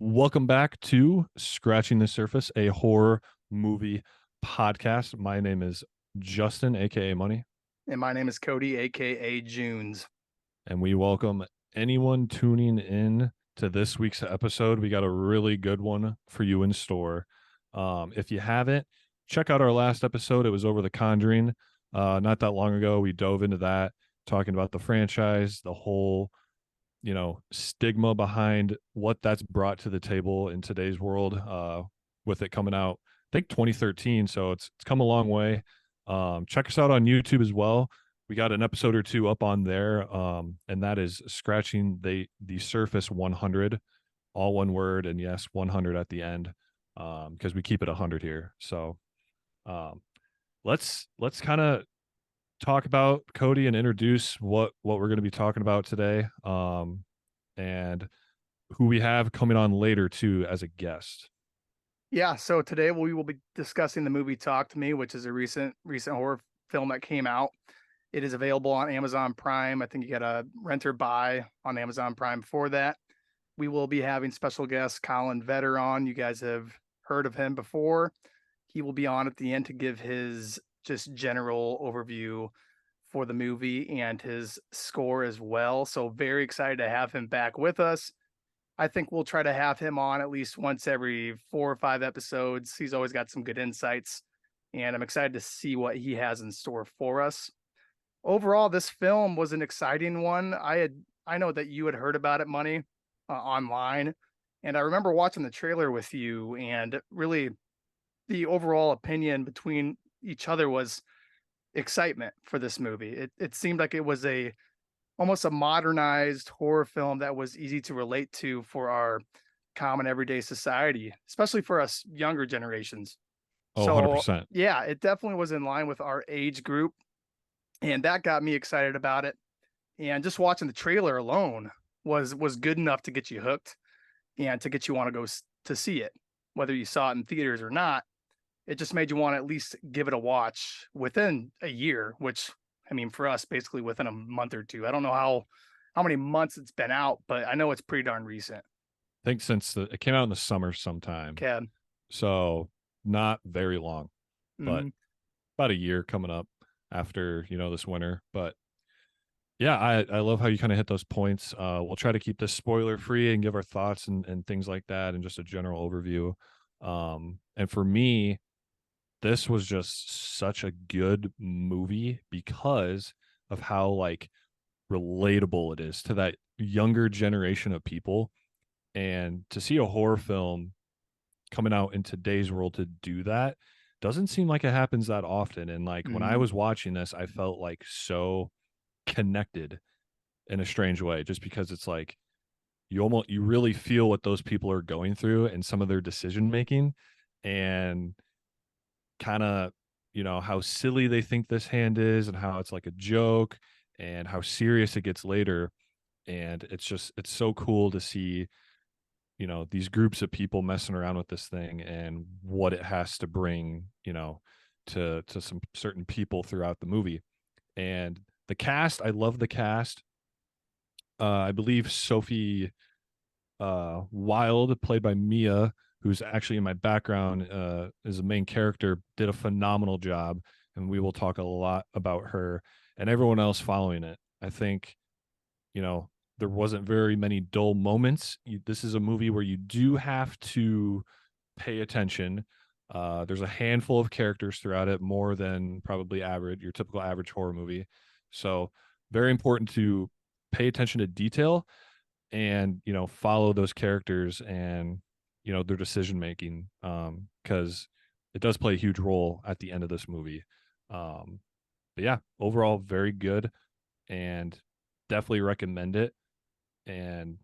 Welcome back to Scratching the Surface, a horror movie podcast. My name is Justin, aka Money, And my name is Cody, aka Junes. and we welcome anyone tuning in to this week's episode. We got a really good one for you in store. If you haven't, check out our last episode. It was over The Conjuring. Not that long ago, we dove into that, talking about the franchise, the whole stigma behind what that's brought to the table in today's world, with it coming out I think 2013, so it's come a long way. Check us out on YouTube as well. We got an episode or two up on there, and that is Scratching the Surface 100, all one word, and yes, 100 at the end, because we keep it 100 here. So um let's kind of talk about Cody and introduce what we're going to be talking about today, and who we have coming on later too as a guest. Yeah, so today we will be discussing the movie Talk to Me, which is a recent horror film that came out. It is available on Amazon Prime. I think you got to rent or buy on Amazon Prime for that. We will be having special guest Colin Vetter on. You guys have heard of him before. He will be on at the end to give his just general overview for the movie and his score as well. So very excited to have him back with us. I think we'll try to have him on at least once every 4 or 5 episodes. He's always got some good insights, and I'm excited to see what he has in store for us. Overall, this film was an exciting one. I know that you had heard about it, Money, online, and I remember watching the trailer with you, and really the overall opinion between each other was excitement for this movie. It seemed like it was a almost a modernized horror film that was easy to relate to for our common everyday society, especially for us younger generations. Oh, So, 100%. yeah, it definitely was in line with our age group, and that got me excited about it. And just watching the trailer alone was good enough to get you hooked and to get you want to go to see it, whether you saw it in theaters or not. It just made you want to at least give it a watch within a year, which I mean for us basically within a month or two. I don't know how many months it's been out, but I know it's pretty darn recent. I think since it came out in the summer sometime, Cad. so not very long, but Hmm. about a year coming up after this winter. But yeah, I love how you kind of hit those points. We'll try to keep this spoiler free and give our thoughts and things like that and just a general overview. And for me, this was just such a good movie because of how like relatable it is to that younger generation of people. And to see a horror film coming out in today's world to do that doesn't seem like it happens that often. And like when I Hmm. was watching this, I felt like so connected in a strange way, just because it's like you really feel what those people are going through and some of their decision making, and kind of how silly they think this hand is and how it's like a joke and how serious it gets later. And it's so cool to see these groups of people messing around with this thing and what it has to bring to some certain people throughout the movie. And the cast, I love the cast. I believe Sophie Wild, played by Mia, who's actually in my background, is a main character, did a phenomenal job, and we will talk a lot about her and everyone else following it. I think you know there wasn't very many dull moments. This is a movie where you do have to pay attention. There's a handful of characters throughout it, more than probably your typical average horror movie. So very important to pay attention to detail and follow those characters and their decision making, because it does play a huge role at the end of this movie. But yeah, overall very good, and definitely recommend it. And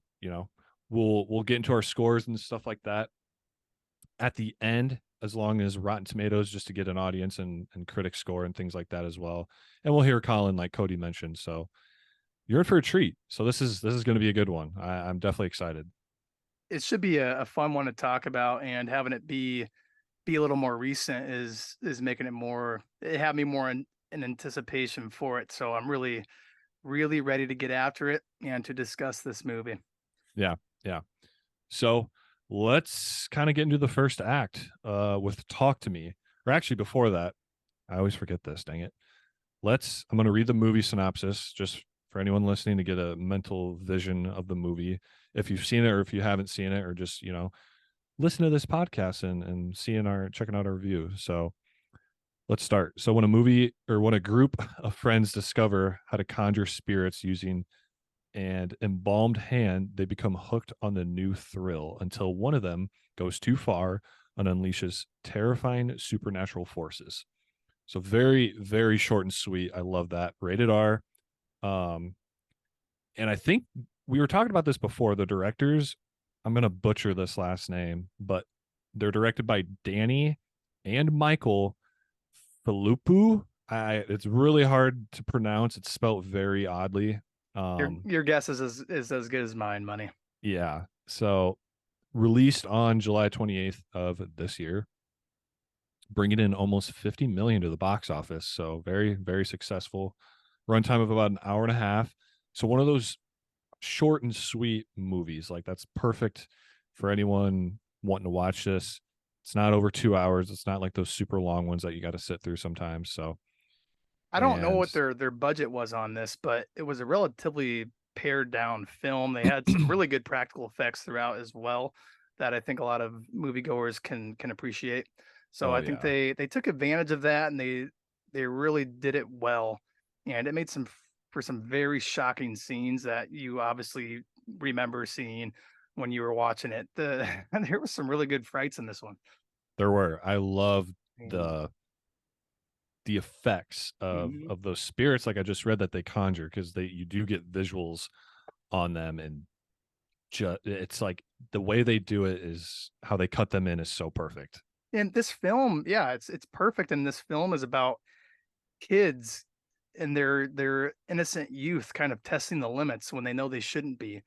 we'll get into our scores and stuff like that at the end, as long as Rotten Tomatoes, just to get an audience and critic score and things like that as well. And we'll hear Colin, like Cody mentioned. So you're in for a treat. So this is going to be a good one. I'm definitely excited. It should be a fun one to talk about, and having it be a little more recent is making it more. It had me more in anticipation for it. So I'm really ready to get after it and to discuss this movie. Yeah, yeah. So let's kind of get into the first act with Talk to Me. Or actually, before that, I always forget this, dang it. I'm going to read the movie synopsis just for anyone listening to get a mental vision of the movie. If you've seen it or if you haven't seen it, or just, listen to this podcast and checking out our review. So let's start. So when a group of friends discover how to conjure spirits using an embalmed hand, they become hooked on the new thrill until one of them goes too far and unleashes terrifying supernatural forces. So very, very short and sweet. I love that. Rated R. Um, and I think we were talking about this before. The directors, I'm gonna butcher this last name, but they're directed by Danny and Michael Falupu. It's really hard to pronounce. It's spelled very oddly. Your guess is as good as mine, Money. Yeah. So released on July 28th of this year, bringing in almost 50 million to the box office. So very, very successful. Runtime of about an hour and a half. So one of those short and sweet movies. Like that's perfect for anyone wanting to watch this. It's not over 2 hours. It's not like those super long ones that you got to sit through sometimes. So, I don't know and what their budget was on this, but it was a relatively pared down film. They had some really good practical effects throughout as well that I think a lot of moviegoers can appreciate. So oh I think yeah, they took advantage of that and they really did it well. And it made for some very shocking scenes that you obviously remember seeing when you were watching it. There were some really good frights in this one. there were. I love And, the effects of mhm. those spirits, like I just read, that they conjure, because you do get visuals on them, and it's like the way they do it is how they cut them in is so perfect. And this film, yeah, it's perfect. And this film is about kids and their innocent youth kind of testing the limits when they know they shouldn't be.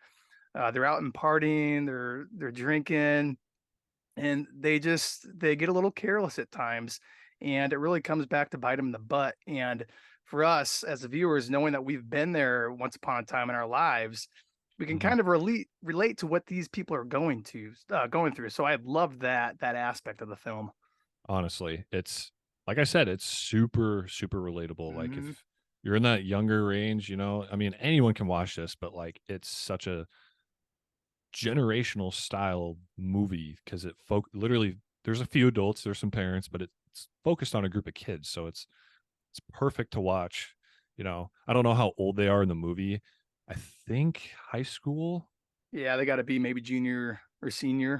They're out and partying, they're drinking, and they get a little careless at times, and it really comes back to bite them in the butt. And for us as the viewers, knowing that we've been there once upon a time in our lives, we can Mhm. kind of relate to what these people are going through. So I love that aspect of the film. Honestly, it's like I said, it's super, super relatable. Like Mhm. if you're in that younger range, I mean, anyone can watch this, but like it's such a generational style movie because literally there's a few adults, there's some parents, but it's focused on a group of kids. So it's perfect to watch. I don't know how old they are in the movie. I think high school, Yeah, they gotta be maybe junior or senior,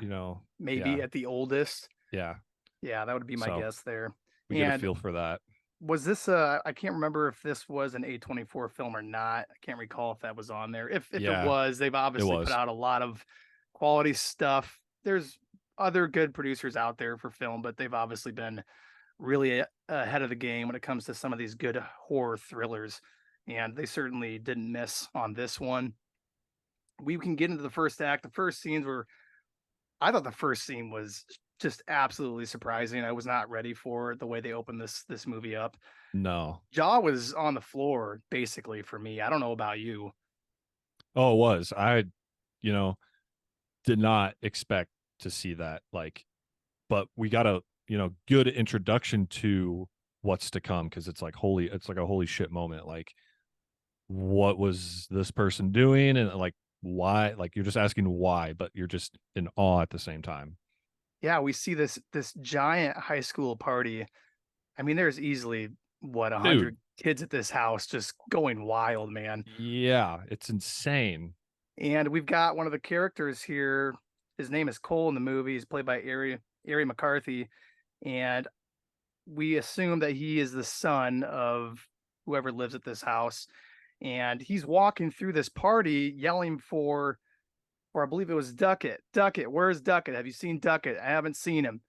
maybe yeah, at the oldest. yeah. Yeah, that would be my So guess there. we get a And feel for that. was this I can't remember if this was an A24 film or not. I can't recall if that was on there. If it Yeah, was, they've it obviously put was. out a lot of quality stuff. There's other good producers out there for film, but they've obviously been really ahead of the game when it comes to some of these good horror thrillers. And they certainly didn't miss on this one. We can get into the first act. The first scenes were I thought the first scene was just absolutely surprising. I was not ready for the way they opened this movie up. No. Jaw was on the floor basically for me. I don't know about you. Oh, it was. I, you know, did not expect to see that. Like, but we got a, good introduction to what's to come, because it's like a holy shit moment. Like, what was this person doing? And like, why? Like, you're just asking why, but you're just in awe at the same time. Yeah, we see this giant high school party. I mean, there's easily what Dude, 100 kids at this house just going wild, man. yeah, it's insane. And we've got one of the characters here. His name is Cole in the movie. He's played by Ari McCarthy, and we assume that he is the son of whoever lives at this house. And he's walking through this party yelling for I believe it was Duckett. Duckett, where's Duckett? Have you seen Duckett? I haven't seen him.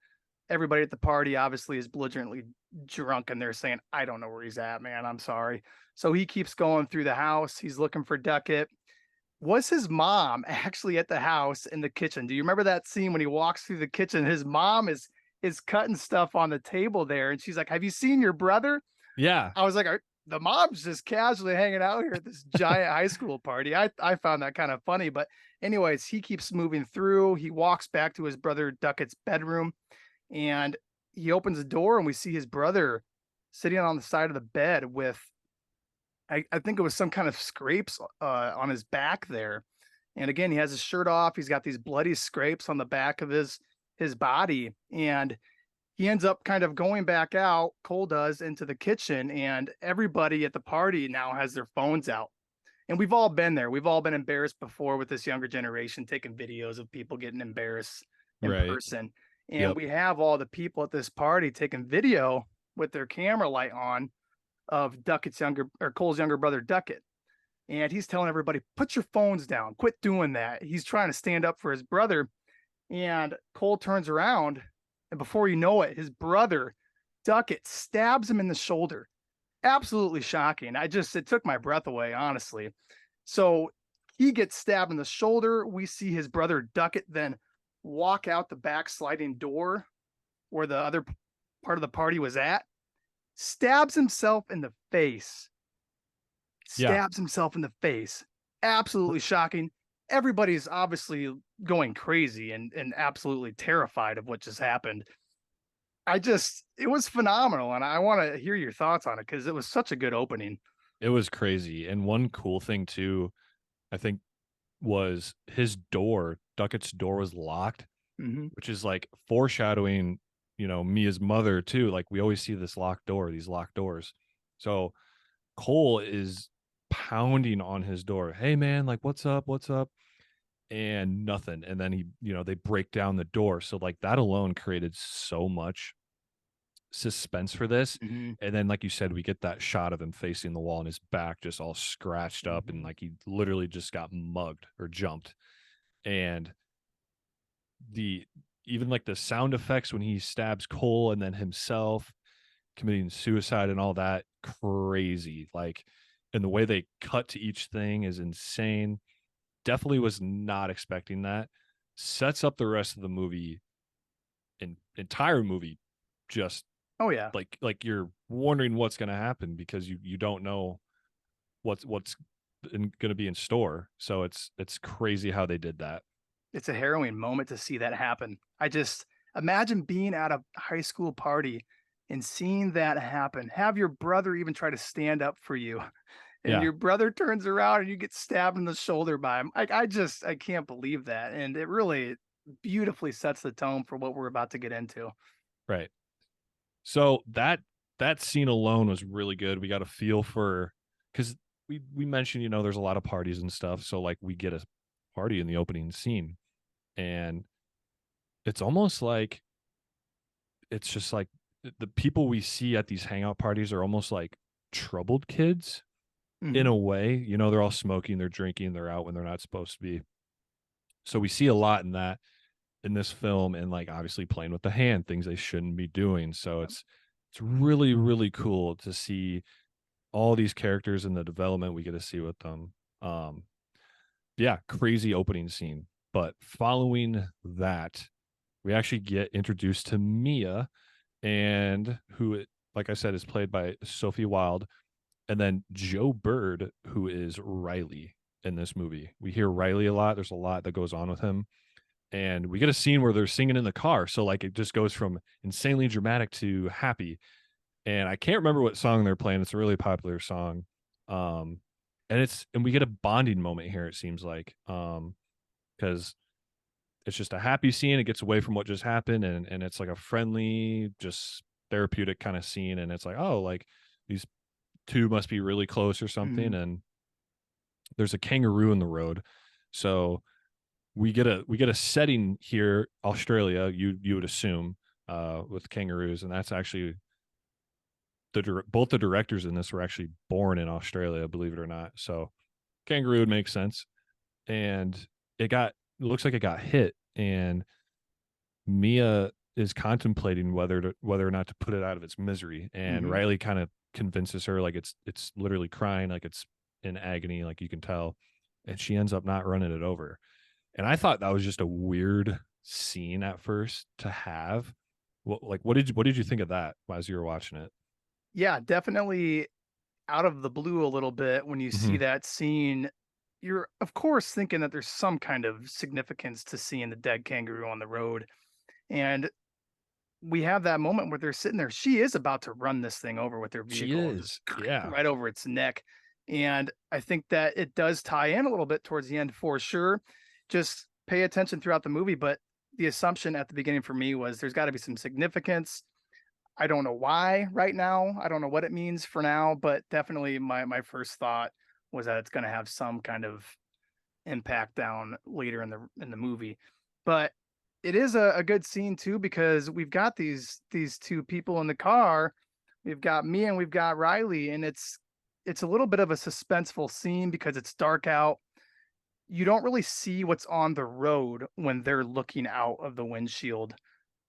Everybody at the party obviously is belligerently drunk and they're saying, I don't know where he's at, man. I'm sorry. So he keeps going through the house. He's looking for Duckett. Was his mom actually at the house in the kitchen? Do you remember that scene when he walks through the kitchen? His mom is cutting stuff on the table there, and she's like, "Have you seen your brother?" Yeah. I was like, the mom's just casually hanging out here at this giant high school party. I found that kind of funny, but anyways, he keeps moving through. He walks back to his brother Duckett's bedroom, and he opens the door, and we see his brother sitting on the side of the bed with I think it was some kind of scrapes on his back there. And again, he has his shirt off. He's got these bloody scrapes on the back of his body, and he ends up kind of going back out. Cole does into the kitchen, and everybody at the party now has their phones out. And we've all been there. We've all been embarrassed before with this younger generation taking videos of people getting embarrassed in Right. person. And Yep. we have all the people at this party taking video with their camera light on of Duckett's younger or Cole's younger brother Duckett. And he's telling everybody, put your phones down, quit doing that. He's trying to stand up for his brother. And Cole turns around, and before you know it, his brother Duckett stabs him in the shoulder. Absolutely shocking. It took my breath away, honestly. So he gets stabbed in the shoulder. We see his brother Duckett then walk out the back sliding door where the other part of the party was at, stabs himself in the face. Yeah. Stabs himself in the face. Absolutely shocking. Everybody's obviously going crazy and absolutely terrified of what just happened. It was phenomenal, and I want to hear your thoughts on it because it was such a good opening. It was crazy. And one cool thing too, I think, was his door, Duckett's door was locked, Hmm. which is like foreshadowing, Mia's mother too. Like we always see this locked door, these locked doors. So Cole is pounding on his door. Hey man, like what's up? What's up? And nothing. And then they break down the door. So like that alone created so much suspense for this. Hmm. And then, like you said, we get that shot of him facing the wall and his back just all scratched up and Hmm. like he literally just got mugged or jumped. And the even like the sound effects when he stabs Cole and then himself committing suicide and all that, crazy. Like, and the way they cut to each thing is insane. Definitely was not expecting that. Sets up the rest of the movie, entire movie, just Oh yeah, like you're wondering what's going to happen because you don't know what's going to be in store. So it's crazy how they did that. it's a harrowing moment to see that happen. I just imagine being at a high school party and seeing that happen. Have your brother even try to stand up for you, and Yeah, your brother turns around and you get stabbed in the shoulder by him. I can't believe that, and it really beautifully sets the tone for what we're about to get into. right. So that scene alone was really good. We got a feel for because we mentioned there's a lot of parties and stuff. So like we get a party in the opening scene, and it's almost like it's just like the people we see at these hangout parties are almost like troubled kids in Mhm. a way. They're all smoking, they're drinking, they're out when they're not supposed to be. So we see a lot in that in this film, and like obviously playing with the hand, things they shouldn't be doing. So it's really, really cool to see all these characters and the development we get to see with them. Um, yeah, crazy opening scene. But following that, we actually get introduced to Mia, and who, like I said, is played by Sophie Wilde, and then Joe Bird, who is Riley in this movie. We hear Riley a lot. There's a lot that goes on with him. And we get a scene where they're singing in the car. So like it just goes from insanely dramatic to happy. And I can't remember what song they're playing. It's a really popular song. Um, and we get a bonding moment here, it seems like. Because it's just a happy scene. It gets away from what just happened, and it's like a friendly, just therapeutic kind of scene. And it's like, oh, like these two must be really close or something. Mhm. And there's a kangaroo in the road. So we get a setting here, Australia, you would assume, with kangaroos, and that's actually both the directors in this were actually born in Australia, believe it or not. So kangaroo would make sense. And it looks like it got hit, and Mia is contemplating whether or not to put it out of its misery. And Mhm. Riley kind of convinces her like it's literally crying, like it's in agony, like you can tell. And she ends up not running it over. And I thought that was just a weird scene at first to have. What did you think of that as you were watching it? Yeah, definitely. out of the blue a little bit when you see Mhm. that scene. You're of course thinking that there's some kind of significance to seeing the dead kangaroo on the road. And we have that moment where they're sitting there. She is about to run this thing over with their She vehicle, just is. Yeah. right over its neck. And I think that it does tie in a little bit towards the end for sure. Just pay attention throughout the movie. But the assumption at the beginning for me was there's got to be some significance. I don't know why right now. I don't know what it means for now, but definitely my first thought was that it's going to have some kind of impact down later in the movie. But it is a good scene too because we've got these two people in the car. We've got me and we've got Riley, and it's a little bit of a suspenseful scene because it's dark out. You don't really see what's on the road when they're looking out of the windshield,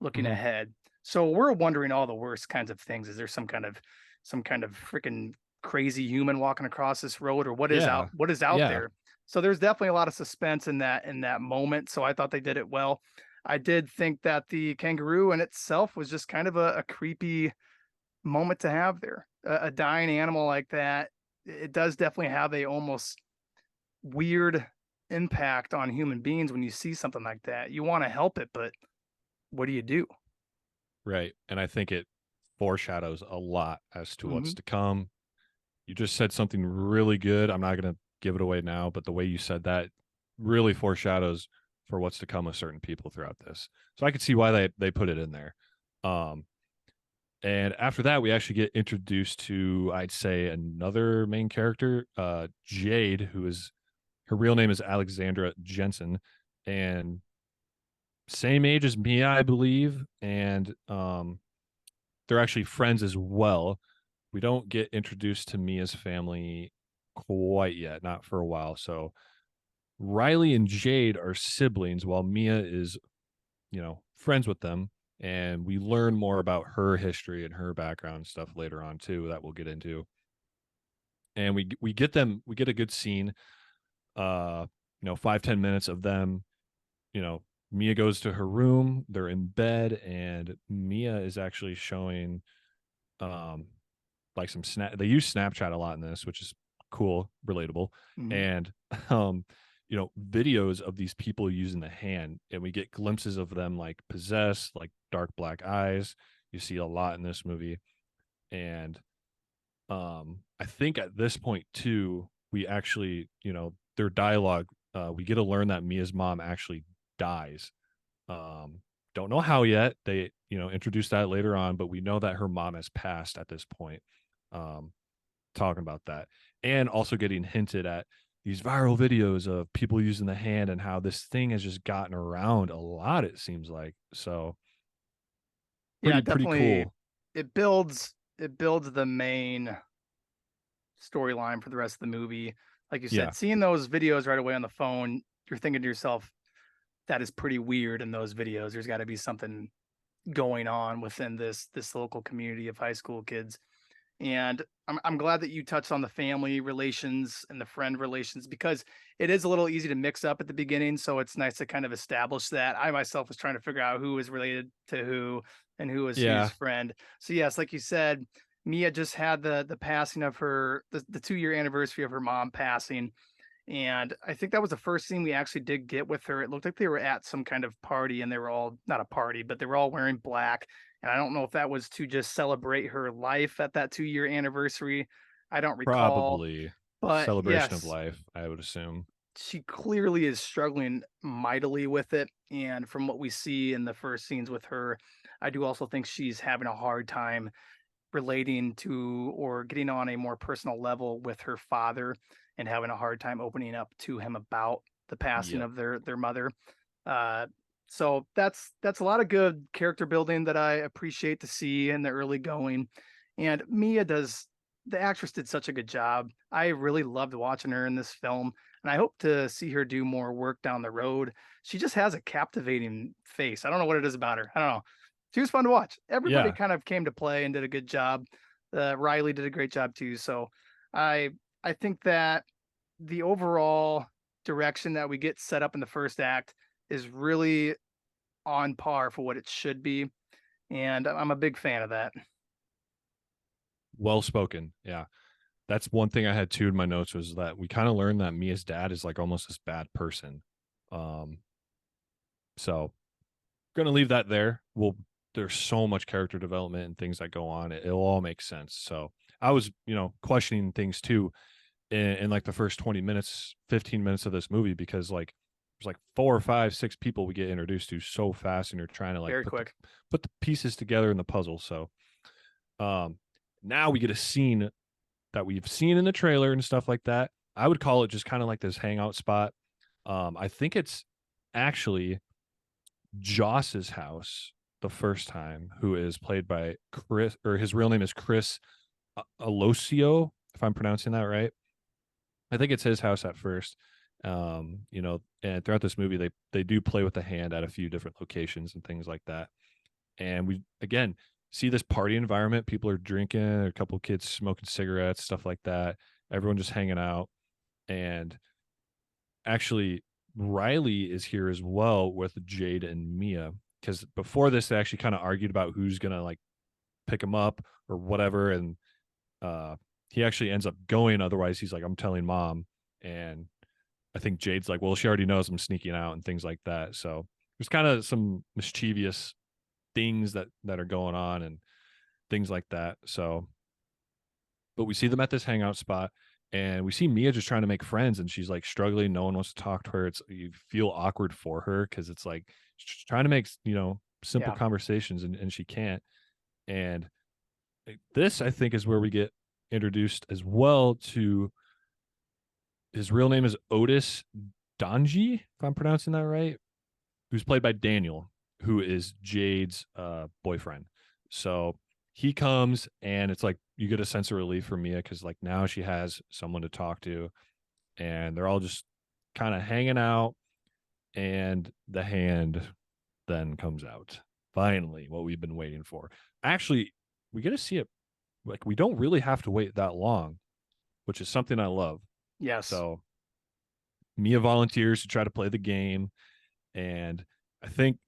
looking Mhm. ahead. So we're wondering all the worst kinds of things. Is there some kind of freaking crazy human walking across this road, or Yeah. what is out Yeah. there? So there's definitely a lot of suspense in that moment. So I thought they did it well. I did think that the kangaroo in itself was just kind of a creepy moment to have there. A dying animal like that, it does definitely have a almost weird impact on human beings when you see something like that. You want to help it, but what do you do? Right. And I think it foreshadows a lot as to Hmm. what's to come. You just said something really good. I'm not going to give it away now, but the way you said that really foreshadows for what's to come with certain people throughout this. So I could see why they put it in there. Um, and after that, we actually get introduced to, I'd say, another main character, Jade, who is her real name is Alexandra Jensen, and same age as Mia, I believe, and they're actually friends as well. We don't get introduced to Mia's family quite yet, not for a while. So Riley and Jade are siblings, while Mia is, friends with them. And we learn more about her history and her background and stuff later on too that we'll get into. And we get a good scene, 5-10 minutes of them, you know, Mia goes to her room, they're in bed, and Mia is actually showing um like some snap they use Snapchat a lot in this, which is cool, relatable. Hmm. And um, videos of these people using the hand, and we get glimpses of them like possessed, like dark black eyes. You see a lot in this movie. And I think at this point too, we actually, their dialogue, we get to learn that Mia's mom actually dies. um, don't know how yet. They, introduce that later on, but we know that her mom has passed at this point. Um, talking about that, and also getting hinted at these viral videos of people using the hand and how this thing has just gotten around a lot. It seems like so Yeah, pretty definitely. cool. It builds the main storyline for the rest of the movie. Like you Yeah, said, seeing those videos right away on the phone, you're thinking to yourself, that is pretty weird in those videos. There's got to be something going on within this local community of high school kids. And I'm glad that you touched on the family relations and the friend relations because it is a little easy to mix up at the beginning. So it's nice to kind of establish that. I myself was trying to figure out who was related to who and who was whose yeah, friend. So yes, like you said, Mia just had the passing of the 2 year anniversary of her mom passing. And I think that was the first scene we actually did get with her. It looked like they were at some kind of party and they were all not a party, but they were all wearing black. And I don't know if that was to just celebrate her life at that 2 year anniversary. I don't recall. probably But celebration of yes, life, I would assume. she clearly is struggling mightily with it. And from what we see in the first scenes with her, I do also think she's having a hard time relating to or getting on a more personal level with her father and having a hard time opening up to him about the passing Yep. of their mother. Uh, so that's a lot of good character building that I appreciate to see in the early going. And Mia does the actress did such a good job. I really loved watching her in this film, and I hope to see her do more work down the road. She just has a captivating face. I don't know what it is about her. I don't know. She was fun to watch. Everybody Yeah. kind of came to play and did a good job. Riley did a great job too. So I I think that the overall direction that we get set up in the first act is really on par for what it should be, and I'm a big fan of that. Well spoken. Yeah. that's one thing I had too in my notes, was that we kind of learned that Mia's dad is like almost this bad person. Um, so gonna leave that there. There's so much character development and things that go on. It'll all make sense. So I was, questioning things too in like the first 20 minutes, 15 minutes of this movie, because like there's like 4 or 5, 6 people we get introduced to so fast, and you're trying to like Very quick. put the pieces together in the puzzle. So um now we get a scene that we've seen in the trailer and stuff like that. I would call it just kind of like this hangout spot. I think it's actually Joss's house the first time, who is played by Chris, or his real name is Chris Alosio, if I'm pronouncing that right. I think it's his house at first. And throughout this movie, they do play with the hand at a few different locations and things like that. And we again see this party environment. People are drinking, a couple of kids smoking cigarettes, stuff like that. Everyone just hanging out. And actually, Riley is here as well with Jade and Mia, because before this they actually kind of argued about who's gonna like pick him up or whatever. And he actually ends up going, otherwise he's like, I'm telling mom. And I think Jade's like, well, she already knows I'm sneaking out and things like that. So there's kind of some mischievous things that are going on and things like that. So, but we see them at this hangout spot, and we see Mia just trying to make friends, and she's like struggling. No one wants to talk to her. It's, you feel awkward for her, because it's like she's trying to make simple Yeah. conversations, and she can't. And this, I think, is where we get introduced as well to, his real name is Otis Donji, if I'm pronouncing that right, who's played by Daniel, who is Jade's boyfriend. So he comes, and it's like you get a sense of relief for Mia, because like now she has someone to talk to, and they're all just kind of hanging out. And the hand then comes out. Finally, what we've been waiting for. Actually, we get to see it. Like, we don't really have to wait that long, which is something I love. Yes. So Mia volunteers to try to play the game. And I think,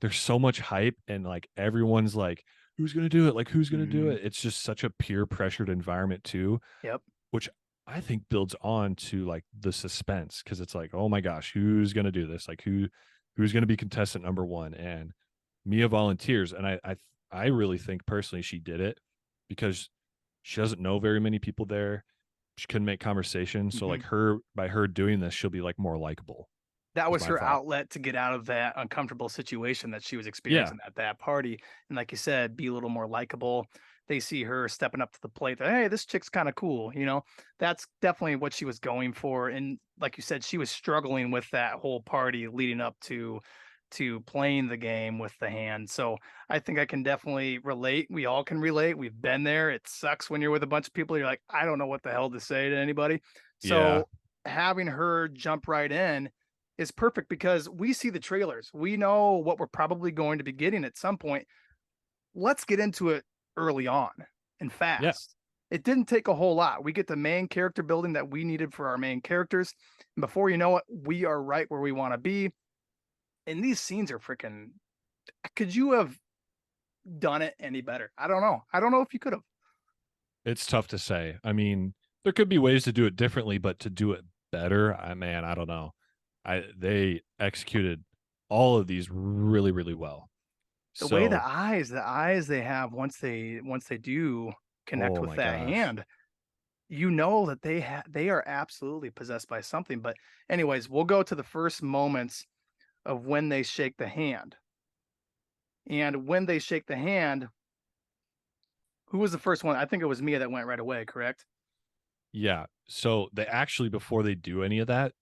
there's so much hype, and like everyone's like, who's going to do it? Like, who's going to do Mhm. it? It's just such a peer pressured environment too, Yep. which I think builds on to like the suspense, because it's like, oh my gosh, who's going to do this? Like, who's going to be contestant number one? And Mia volunteers. And I really think personally she did it, because she doesn't know very many people there. She couldn't make conversation. So Mhm. like, by her doing this, she'll be like more likable, That is was my her thought. outlet to get out of that uncomfortable situation that she was Yeah. experiencing at that party, and like you said, be a little more likable. They see her stepping up to the plate that, "Hey, this chick's kinda cool," you know? That's definitely what she was going for, and like you said, she was struggling with that whole party leading up to playing the game with the hand, so I think I can definitely relate. We all can relate. We've been there. It sucks when you're with a bunch of people, you're like, "I don't know what the hell to say to anybody." Yeah. So, having her jump right in is perfect because we see the trailers. We know what we're probably going to be getting at some point. Let's get into it early on and Yeah. fast. It didn't take a whole lot. We get the main character building that we needed for our main characters. And before you know it, we are right where we want to be. And these scenes are freaking. Could you have done it any better? I don't know. I don't know if you could have. It's tough to say. I mean, there could be ways to do it differently, but to do it better, I don't know. They executed all of these really, really well. The way So, the eyes they have once they do connect oh with my that gosh. hand, you know that they are absolutely possessed by something. But anyways, we'll go to the first moments of when they shake the hand. And when they shake the hand, who was the first one? I think it was Mia that went right away, correct? Yeah. So they actually, before they do any of that,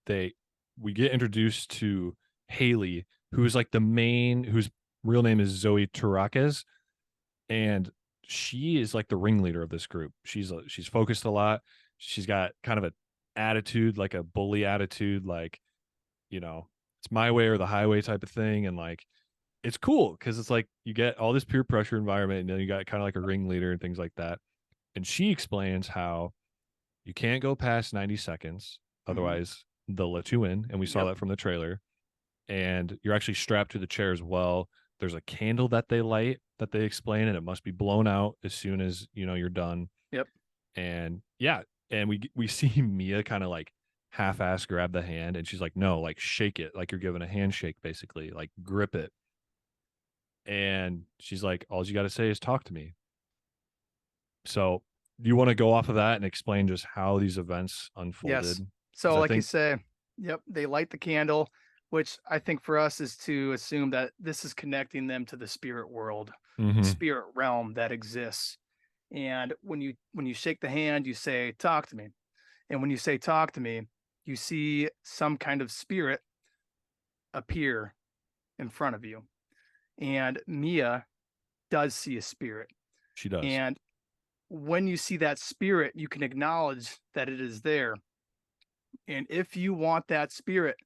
we get introduced to Haley, who is like the main, whose real name is Zoe Tarakes, and she is like the ringleader of this group. She's focused a lot. She's got kind of a attitude, like a bully attitude, like, it's my way or the highway type of thing. And like, it's cool because it's like you get all this peer pressure environment, and then you got kind of like a ringleader and things like that. And she explains how you can't go past 90 seconds, Mhm. otherwise they'll let you in. And we saw Yep. that from the trailer. And you're actually strapped to the chair as well. There's a candle that they light that they explain, and it must be blown out as soon as you're done. Yep. And yeah, And we see Mia kind of like half-ass grab the hand, and she's like, no, like shake it like you're giving a handshake, basically, like grip it. And she's like, all you got to say is talk to me. So do you want to go off of that and explain just how these events Yes. unfolded? Because So, I like you think say, yep, they light the candle, which I think for us is to assume that this is connecting them to the spirit world, mhm, spirit realm that exists. And when you shake the hand, you say, "Talk to me." And when you say, "Talk to me," you see some kind of spirit appear in front of you. And Mia does see a spirit. she does. And when you see that spirit, you can acknowledge that it is there. And if you want that spirit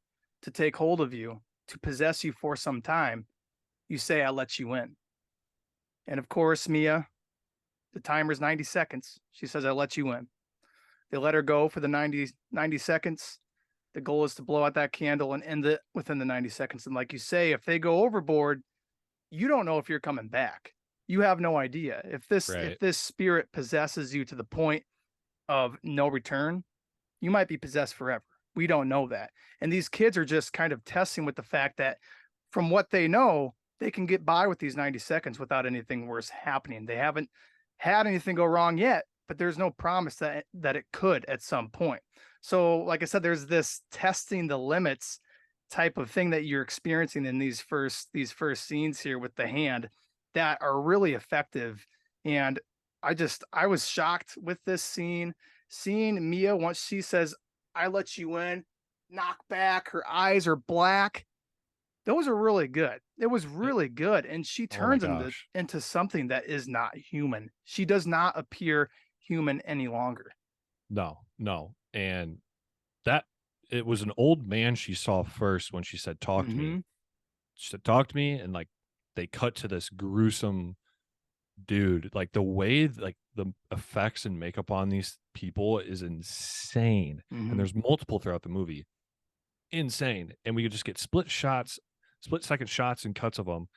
to take hold of you, to possess you for some time, you say, "I let you in." And of course, Mia, the timer's 90 seconds. She says, "I let you in." They let her go for the 90 seconds. The goal is to blow out that candle and end it within the 90 seconds. And like you say, if they go overboard, you don't know if you're coming back. You have no idea. If Right. this spirit possesses you to the point of no return, you might be possessed forever. We don't know that. And these kids are just kind of testing with the fact that from what they know, they can get by with these 90 seconds without anything worse happening. They haven't had anything go wrong yet, but there's no promise that it could at some point. So, like I said, there's this testing the limits type of thing that you're experiencing in these first scenes here with the hand that are really effective. And I was shocked with this scene, seeing Mia once she says, "I let you in," knock back, her eyes are black. Those are really good. It was It- really good, and she oh my turns gosh. into something that is not human. She does not appear human any longer. No, no. And that it was an old man she saw first when she said, talk to me. Mhm, She said, talk to me. And like they cut to this gruesome dude. Like the way, like the effects and makeup on these people is insane. And mhm. there's multiple throughout the movie. Insane. And we could just get split shots, split second shots and cuts of them.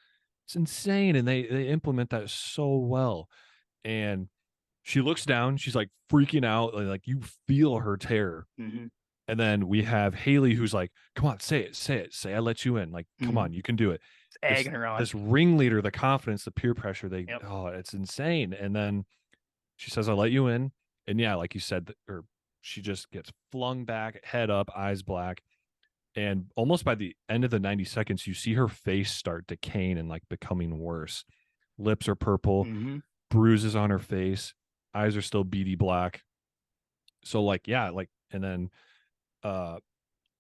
It's insane. And they implement that so well. And she looks down, she's like freaking out, like you feel her terror. Mhm, And then we have Haley who's like, come on, say it, say it, say I let you in. Like, come mhm. on, you can do it. It's This egging her on. this ringleader, the confidence, the peer pressure, Yep. it's insane. And then she says, I let you in. And yeah, like you said, or she just gets flung back, head up, eyes black. And almost by the end of the 90 seconds, you see her face start decaying and like becoming worse. Lips are purple, Mhm. bruises on her face, eyes are still beady black. So like, yeah, like, and then uh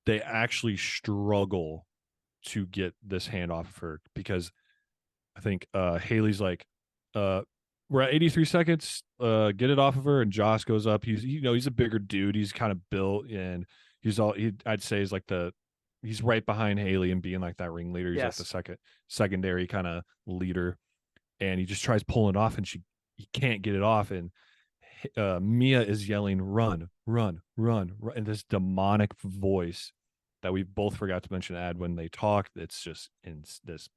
they actually struggle to get this hand off of her because I think Haley's like, uh we're at 83 seconds, get it off of her, and Josh goes up. He's a bigger dude, he's kind of built, and I'd say is like he's right behind Haley and being like that ringleader. He's like the Yes. secondary kind of leader, and he just tries pulling it off, and he can't get it off. And Mia is yelling, "Run, run, run!" In this demonic voice that we both forgot to mention. Ad when they talk, it's just in this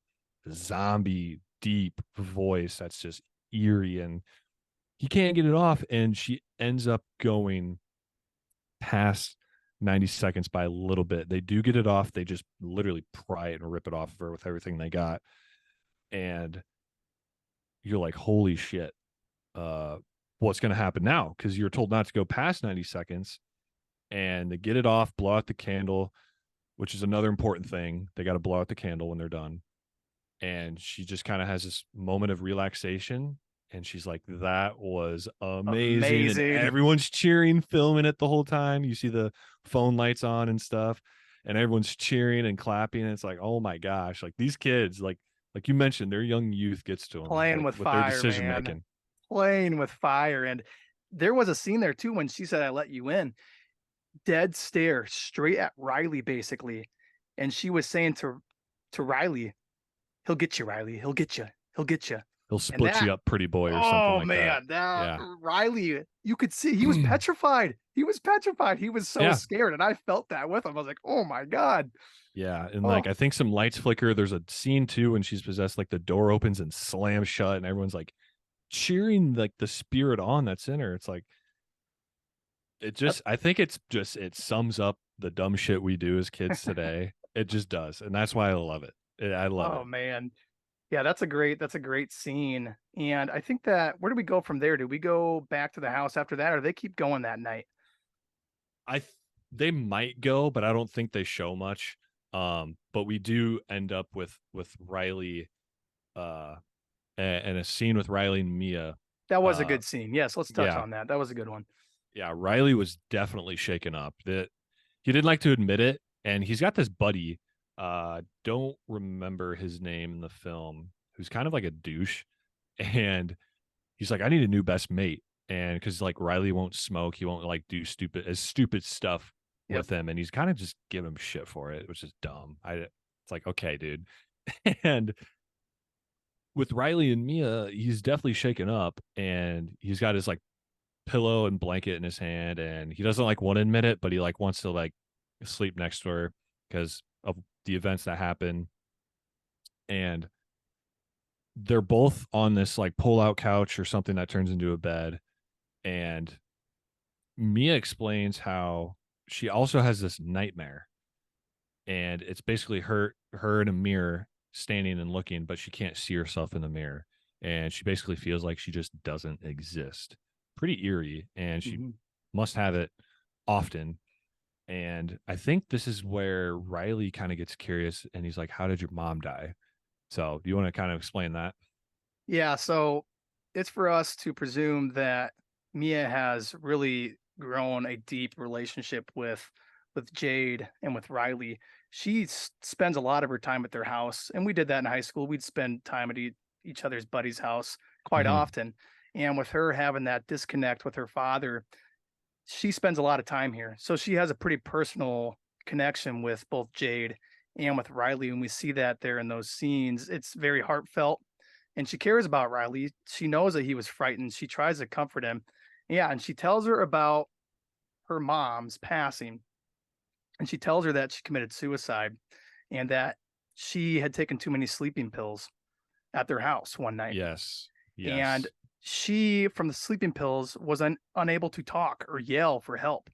zombie deep voice that's just eerie, and he can't get it off. And she ends up going past 90 seconds by a little bit. They do get it off. They just literally pry it and rip it off of her with everything they got. And you're like, holy shit, uh, what's going to happen now? Because you're told not to go past 90 seconds, and they get it off, blow out the candle, which is another important thing. They got to blow out the candle when they're done. And she just kind of has this moment of relaxation. And she's like, that was amazing. And Amazing. everyone's cheering, filming it the whole time. You see the phone lights on and stuff, and everyone's cheering and clapping. And it's like, oh my gosh, like these kids, like you mentioned, their young youth gets to them, Playing like with with their fire, decision man. making. Playing with fire. And there was a scene there too when she said, "I let you in." Dead stare straight at Riley, basically. And she was saying to Riley, "He'll get you, Riley. He'll get you. He'll get you." He'll And split that, you up, pretty boy, or something oh like that. man, that Yeah. Riley, you could see he was petrified. He was petrified. He was so Yeah. scared, and I felt that with him. I was like, "Oh my god." Yeah, and Oh, like I think some lights flicker. There's a scene too when she's possessed, like the door opens and slams shut, and everyone's like cheering like the spirit on that's in her. It's like It just, I think it's just, it sums up the dumb shit we do as kids today. It just does. And that's why I love it. I love Oh it. man. Yeah, that's a great scene. And I think that where do we go from there? Do we go back to the house after that, or they keep going that night? I, they might go, but I don't think they show much. But we do end up with Riley, uh, and a scene with Riley and Mia. That was a Uh, good scene. Yes, let's touch yeah, on that. That was a good one. yeah. Riley was definitely shaken up. That he didn't like to admit it, and he's got this buddy. Don't remember his name in the film, who's kind of like a douche, and he's like, I need a new best mate. And because like Riley won't smoke, he won't like do stupid stuff Yep. with him, and he's kind of just giving him shit for it, which is dumb. It's like, okay, dude. And with Riley and Mia, he's definitely shaken up, and he's got his like pillow and blanket in his hand, and he doesn't like want to admit it, but he like wants to like sleep next to her because of the events that happen. And they're both on this like pull out couch or something that turns into a bed, and Mia explains how she also has this nightmare, and it's basically her in a mirror standing and looking, but she can't see herself in the mirror, and she basically feels like she just doesn't exist. Pretty eerie, and she Hmm. must have it often. And I think this is where Riley kind of gets curious, and he's like, "How did your mom die?" So, do you want to kind of explain that? Yeah, so it's for us to presume that Mia has really grown a deep relationship with Jade and with Riley. She spends a lot of her time at their house, and we did that in high school. We'd spend time at each other's buddy's house quite Mm-hmm. often. And with her having that disconnect with her father, she spends a lot of time here. So she has a pretty personal connection with both Jade and with Riley. And we see that there in those scenes. It's very heartfelt, and she cares about Riley. She knows that he was frightened. She tries to comfort him. Yeah. And she tells her about her mom's passing. And she tells her that she committed suicide and that she had taken too many sleeping pills at their house one night. Yes. And Yes. she, from the sleeping pills, was unable to talk or yell for help.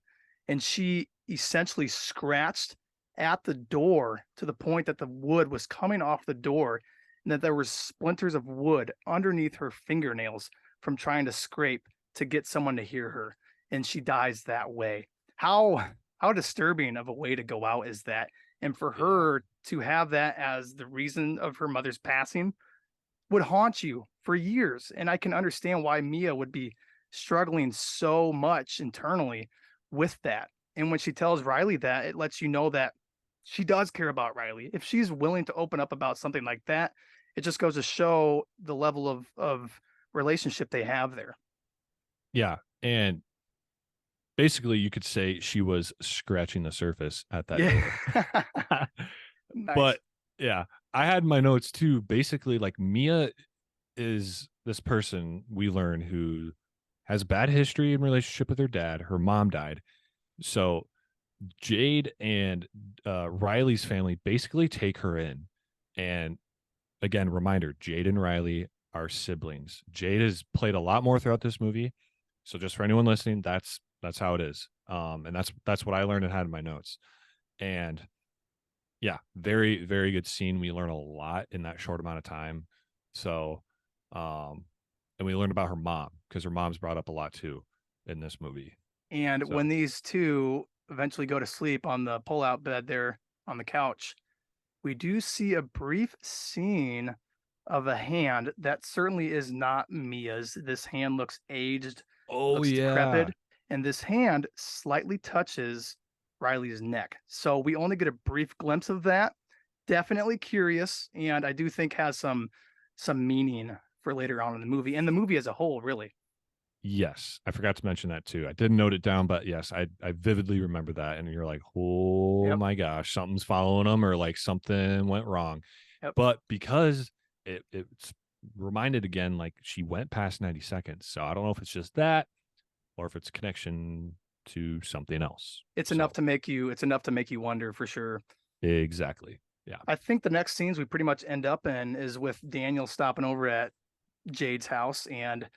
And she essentially scratched at the door to the point that the wood was coming off the door and that there were splinters of wood underneath her fingernails from trying to scrape to get someone to hear her. And she dies that way. How disturbing of a way to go out is that? And for Yeah. her to have that as the reason of her mother's passing would haunt you for years. And I can understand why Mia would be struggling so much internally with that. And when she tells Riley that, it lets you know that she does care about Riley. If she's willing to open up about something like that, it just goes to show the level of relationship they have there. Yeah. And basically, you could say she was scratching the surface at that Yeah. door. Nice. But yeah, I had my notes too. Basically, like Mia is this person we learn who has bad history in relationship with her dad. Her mom died. So Jade and Riley's family basically take her in. And again, reminder, Jade and Riley are siblings. Jade has played a lot more throughout this movie. So just for anyone listening, that's how it is. And that's what I learned and had in my notes. And yeah, very, very good scene. We learn a lot in that short amount of time. So um and we learned about her mom because her mom's brought up a lot too in this movie. And So when these two eventually go to sleep on the pull-out bed there on the couch, we do see a brief scene of a hand that certainly is not Mia's. This hand looks aged, oh looks yeah. decrepit, and this hand slightly touches Riley's neck. So we only get a brief glimpse of that. Definitely curious, and I do think has some meaning for later on in the movie and the movie as a whole, really. Yes, I forgot to mention that too. I didn't note it down, but yes, I vividly remember that. And you're like, oh Yep. my gosh, something's following them, or like something went wrong. Yep. But because it's reminded again, like she went past 90 seconds, so I don't know if it's just that or if it's a connection to something else. So It's enough to make you wonder for sure. exactly, yeah, I think the next scenes we pretty much end up in is with Daniel stopping over at Jade's house, and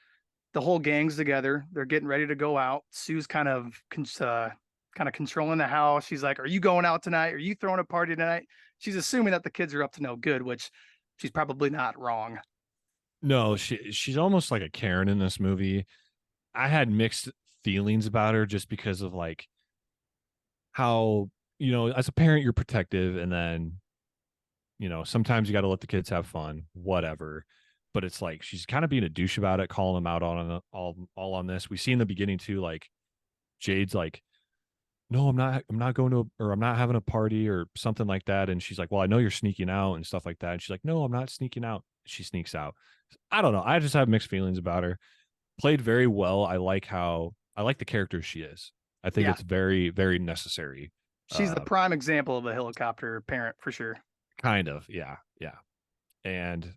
The whole gang's together. They're getting ready to go out. Sue's kind of controlling the house. She's like, "Are you going out tonight? Are you throwing a party tonight?" She's assuming that the kids are up to no good, which she's probably not wrong. No, she's almost like a Karen in this movie. I had mixed feelings about her just because of like how, as a parent you're protective, and then, sometimes you got to let the kids have fun, whatever. But it's like she's kind of being a douche about it, calling them out on all on this. We see in the beginning too, like Jade's like, no, I'm not going to, or I'm not having a party or something like that. And she's like, well, I know you're sneaking out and stuff like that. And she's like, no, I'm not sneaking out. She sneaks out. I don't know. I just have mixed feelings about her. Played very well. I like the character she is. I think Yeah, it's very, very necessary. she's the Uh, prime example of a helicopter parent for sure. kind of. Yeah. Yeah. And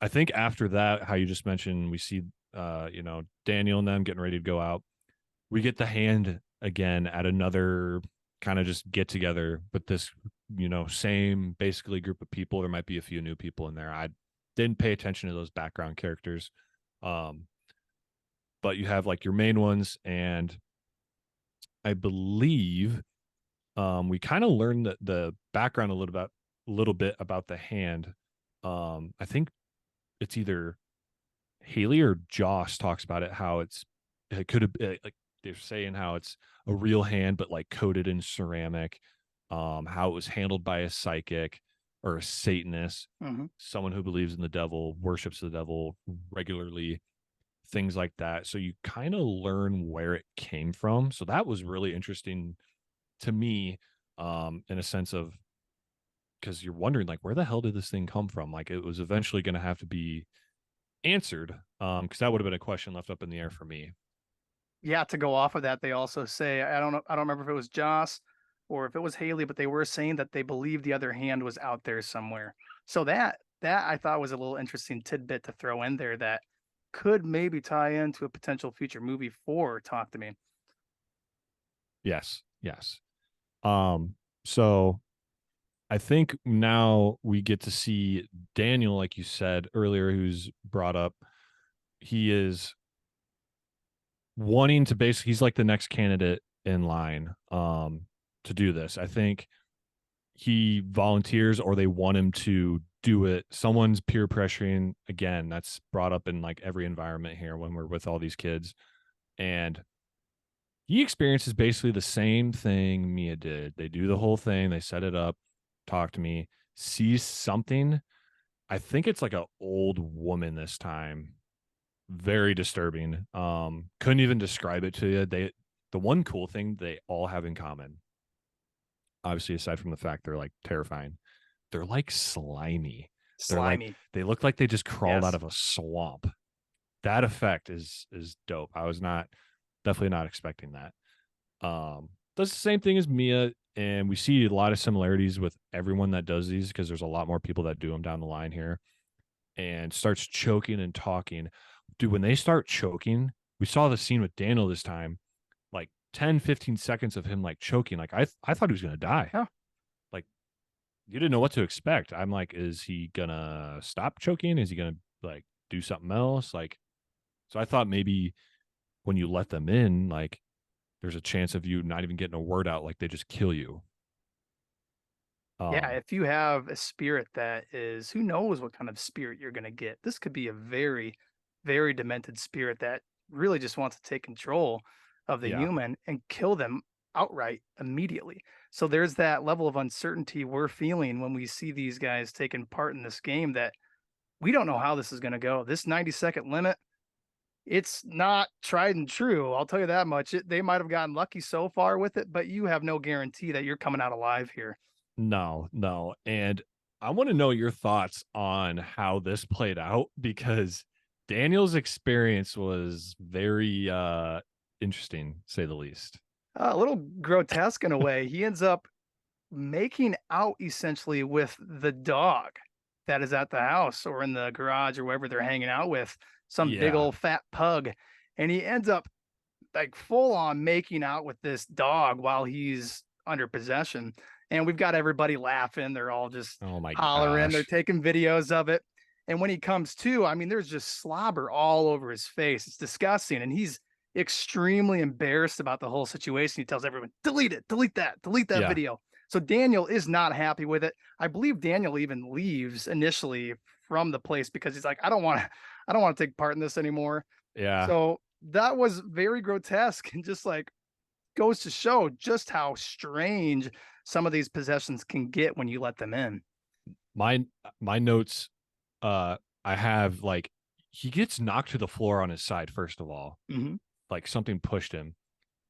I think after that, how you just mentioned, we see, Daniel and them getting ready to go out. We get the hand again at another kind of just get together with this, same basically group of people. There might be a few new people in there. I didn't pay attention to those background characters. Um, but you have like your main ones, and I believe we kind of learned the background a little bit about the hand. I think it's either Haley or Joss talks about it, how it could have like they're saying how it's a real hand but like coated in ceramic. How it was handled by a psychic or a Satanist, Hmm. someone who believes in the devil, worships the devil regularly, things like that. So you kind of learn where it came from. So that was really interesting to me, in a sense of, because you're wondering like where the hell did this thing come from? Like it was eventually going to have to be answered, because that would have been a question left up in the air for me. Yeah, to go off of that, they also say, I don't know, I don't remember if it was Joss or if it was Haley, but they were saying that they believe the other hand was out there somewhere. So that I thought was a little interesting tidbit to throw in there that could maybe tie into a potential future movie for Talk to Me. Yes, yes. So I think now we get to see Daniel, like you said earlier, who's brought up. He is wanting to basically, he's like the next candidate in line, to do this. I think he volunteers, or they want him to do it. Someone's peer pressuring. Again, that's brought up in like every environment here when we're with all these kids. And he experiences basically the same thing Mia did. They do the whole thing, they set it up, talk to me, sees something. I think it's like an old woman this time. Very disturbing. Couldn't even describe it to you. The one cool thing they all have in common, obviously aside from the fact they're like terrifying, they're like slimy. They're like, Slimy. they look like they just crawled out Yes. of a swamp. That effect is dope. I was not definitely not expecting that. Does the same thing as Mia, and we see a lot of similarities with everyone that does these, because there's a lot more people that do them down the line here. And starts choking and talking. Dude, when they start choking, we saw the scene with Daniel this time, like 10-15 seconds of him like choking. Like I thought he was gonna die. Yeah. Like you didn't know what to expect. I'm like, is he gonna stop choking? Is he gonna like do something else? Like, so I thought maybe when you let them in, like there's a chance of you not even getting a word out, like they just kill you. Yeah, Um, if you have a spirit that is, who knows what kind of spirit you're going to get. This could be a very, very demented spirit that really just wants to take control of the yeah, human and kill them outright immediately. So there's that level of uncertainty we're feeling when we see these guys taking part in this game that we don't know how this is going to go. This 90-second limit, it's not tried and true. I'll tell you that much. They might have gotten lucky so far with it, but you have no guarantee that you're coming out alive here. no, no. And I want to know your thoughts on how this played out, because Daniel's experience was very interesting, to say the least. A little grotesque in a way. He ends up making out essentially with the dog that is at the house or in the garage or wherever they're hanging out with, some big Yeah. old fat pug. And he ends up like full on making out with this dog while he's under possession. And we've got everybody laughing. They're all just Oh my hollering. They're gosh. taking videos of it. And when he comes to, I mean, there's just slobber all over his face. It's disgusting. And he's extremely embarrassed about the whole situation. He tells everyone, delete it, delete that Yeah. video. So Daniel is not happy with it. I believe Daniel even leaves initially from the place because he's like, I don't want to take part in this anymore. Yeah. So that was very grotesque and just like goes to show just how strange some of these possessions can get when you let them in. My my notes, I have like he gets knocked to the floor on his side, first of all. Mhm. Like something pushed him.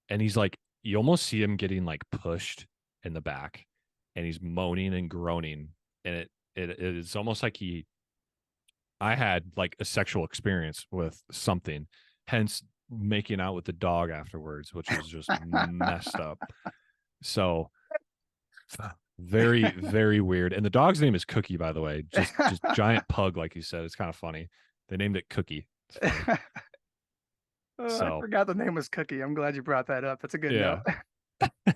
And he's like, you almost see him getting like pushed in the back, and he's moaning and groaning. And it's almost like I had like a sexual experience with something, hence making out with the dog afterwards, which was just messed up. So very, very weird. And the dog's name is Cookie, by the way. Just giant pug, like you said. It's kind of funny. They named it Cookie. It's funny. I So forgot the name was Cookie. I'm glad you brought that up. That's a good note. yeah.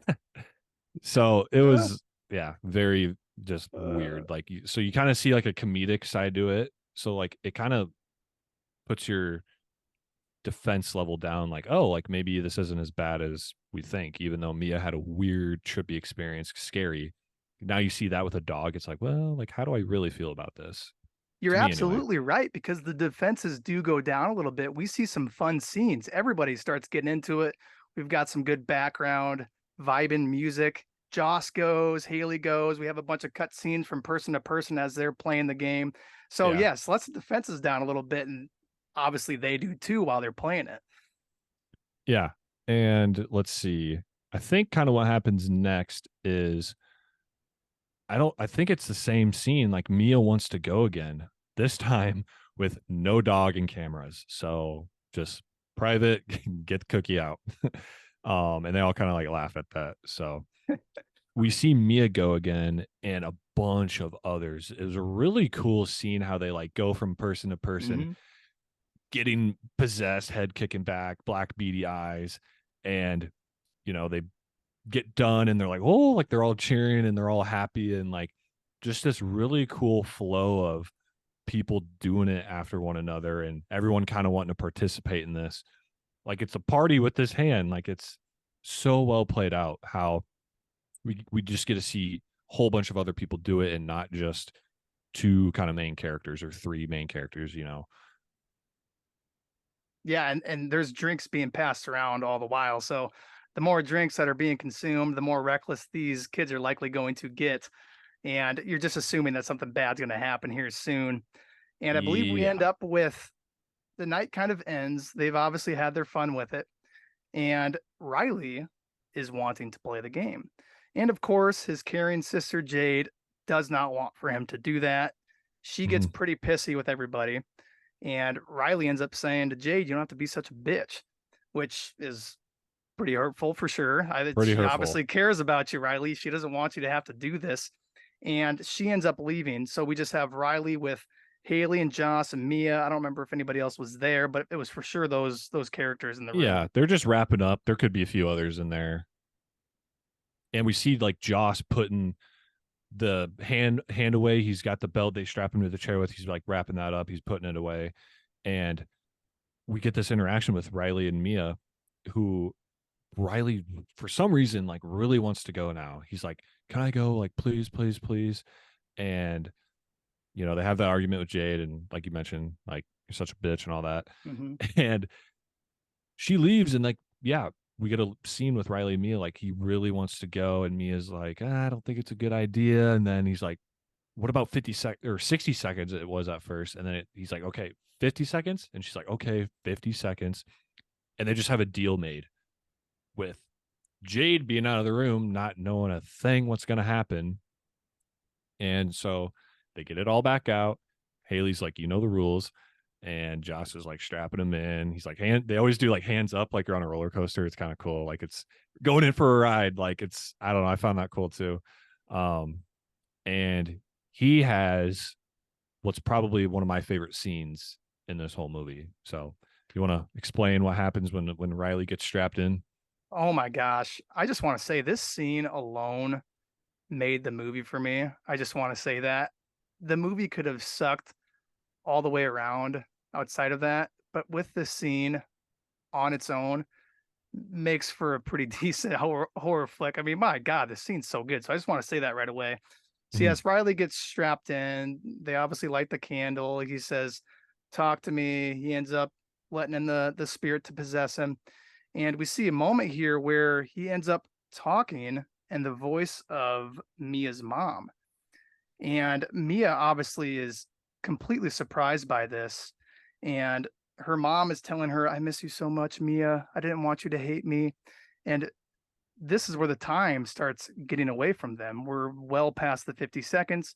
So it Uh, was, yeah, very just uh, weird. Like so you kind of see like a comedic side to it. So like it kind of puts your defense level down, like, oh, like maybe this isn't as bad as we think, even though Mia had a weird trippy experience, scary. Now you see that with a dog, it's like, well, like how do I really feel about this? You're To me anyway. absolutely right because the defenses do go down a little bit. We see some fun scenes. Everybody starts getting into it. We've got some good background, vibing music. Joss goes, Haley goes. We have a bunch of cut scenes from person to person as they're playing the game. So Yeah. yes, lets the defenses down a little bit, and obviously they do too while they're playing it. Yeah. And let's see. I think kind of what happens next is I think it's the same scene. Like Mia wants to go again, this time with no dog and cameras. So just private, get the Cookie out. And they all kind of like laugh at that. So we see Mia go again and a bunch of others. It was a really cool scene how they like go from person to person, Mhm. getting possessed, head kicking back, black beady eyes, and they get done and they're like, oh, like they're all cheering and they're all happy, and like just this really cool flow of people doing it after one another and everyone kind of wanting to participate in this. Like it's a party with this hand. Like it's so well played out how we just get to see a whole bunch of other people do it and not just two kind of main characters or three main characters. Yeah, and there's drinks being passed around all the while. So the more drinks that are being consumed, the more reckless these kids are likely going to get. And you're just assuming that something bad's going to happen here soon. And I believe we end Yeah. up with the night kind of ends. They've obviously had their fun with it. And Riley is wanting to play the game. And of course, his caring sister Jade does not want for him to do that. She gets Mhm. pretty pissy with everybody. And Riley ends up saying to Jade, "You don't have to be such a bitch," which is pretty hurtful for sure. Pretty She hurtful. obviously cares about you, Riley. She doesn't want you to have to do this. And she ends up leaving. So we just have Riley with Haley and Joss and Mia. I don't remember if anybody else was there, but it was for sure those characters in the room. Yeah, they're just wrapping up. There could be a few others in there. And we see like Joss putting the hand away. He's got the belt they strap him to the chair with. He's like wrapping that up. He's putting it away. And we get this interaction with Riley and Mia, who Riley, for some reason, like really wants to go now. He's like, can I go? Like, please, please, please. And, they have that argument with Jade. And like you mentioned, like, you're such a bitch and all that. Mm-hmm. And she leaves. And like, yeah, we get a scene with Riley and Mia. Like, he really wants to go. And Mia's like, I don't think it's a good idea. And then he's like, what about 50 seconds or 60 seconds? It was at first. And then he's like, okay, 50 seconds. And she's like, okay, 50 seconds. And they just have a deal made with Jade being out of the room, not knowing a thing what's going to happen. And so they get it all back out. Haley's like, you know the rules. And Josh is like strapping him in. He's like, they always do like hands up, like you're on a roller coaster. It's kind of cool. Like it's going in for a ride. Like I don't know. I found that cool too. Um, and he has what's probably one of my favorite scenes in this whole movie. So you want to explain what happens when Riley gets strapped in? Oh my gosh. I just want to say this scene alone made the movie for me. I just want to say that the movie could have sucked all the way around outside of that. But with this scene on its own makes for a pretty decent horror flick. I mean, my God, this scene's so good. So I just want to say that right away. So Mhm. yes, Riley gets strapped in. They obviously light the candle. He says, "Talk to me." He ends up letting in the spirit to possess him. And we see a moment here where he ends up talking in the voice of Mia's mom. And Mia obviously is completely surprised by this. And her mom is telling her, "I miss you so much, Mia. I didn't want you to hate me." And this is where the time starts getting away from them. We're well past the 50 seconds.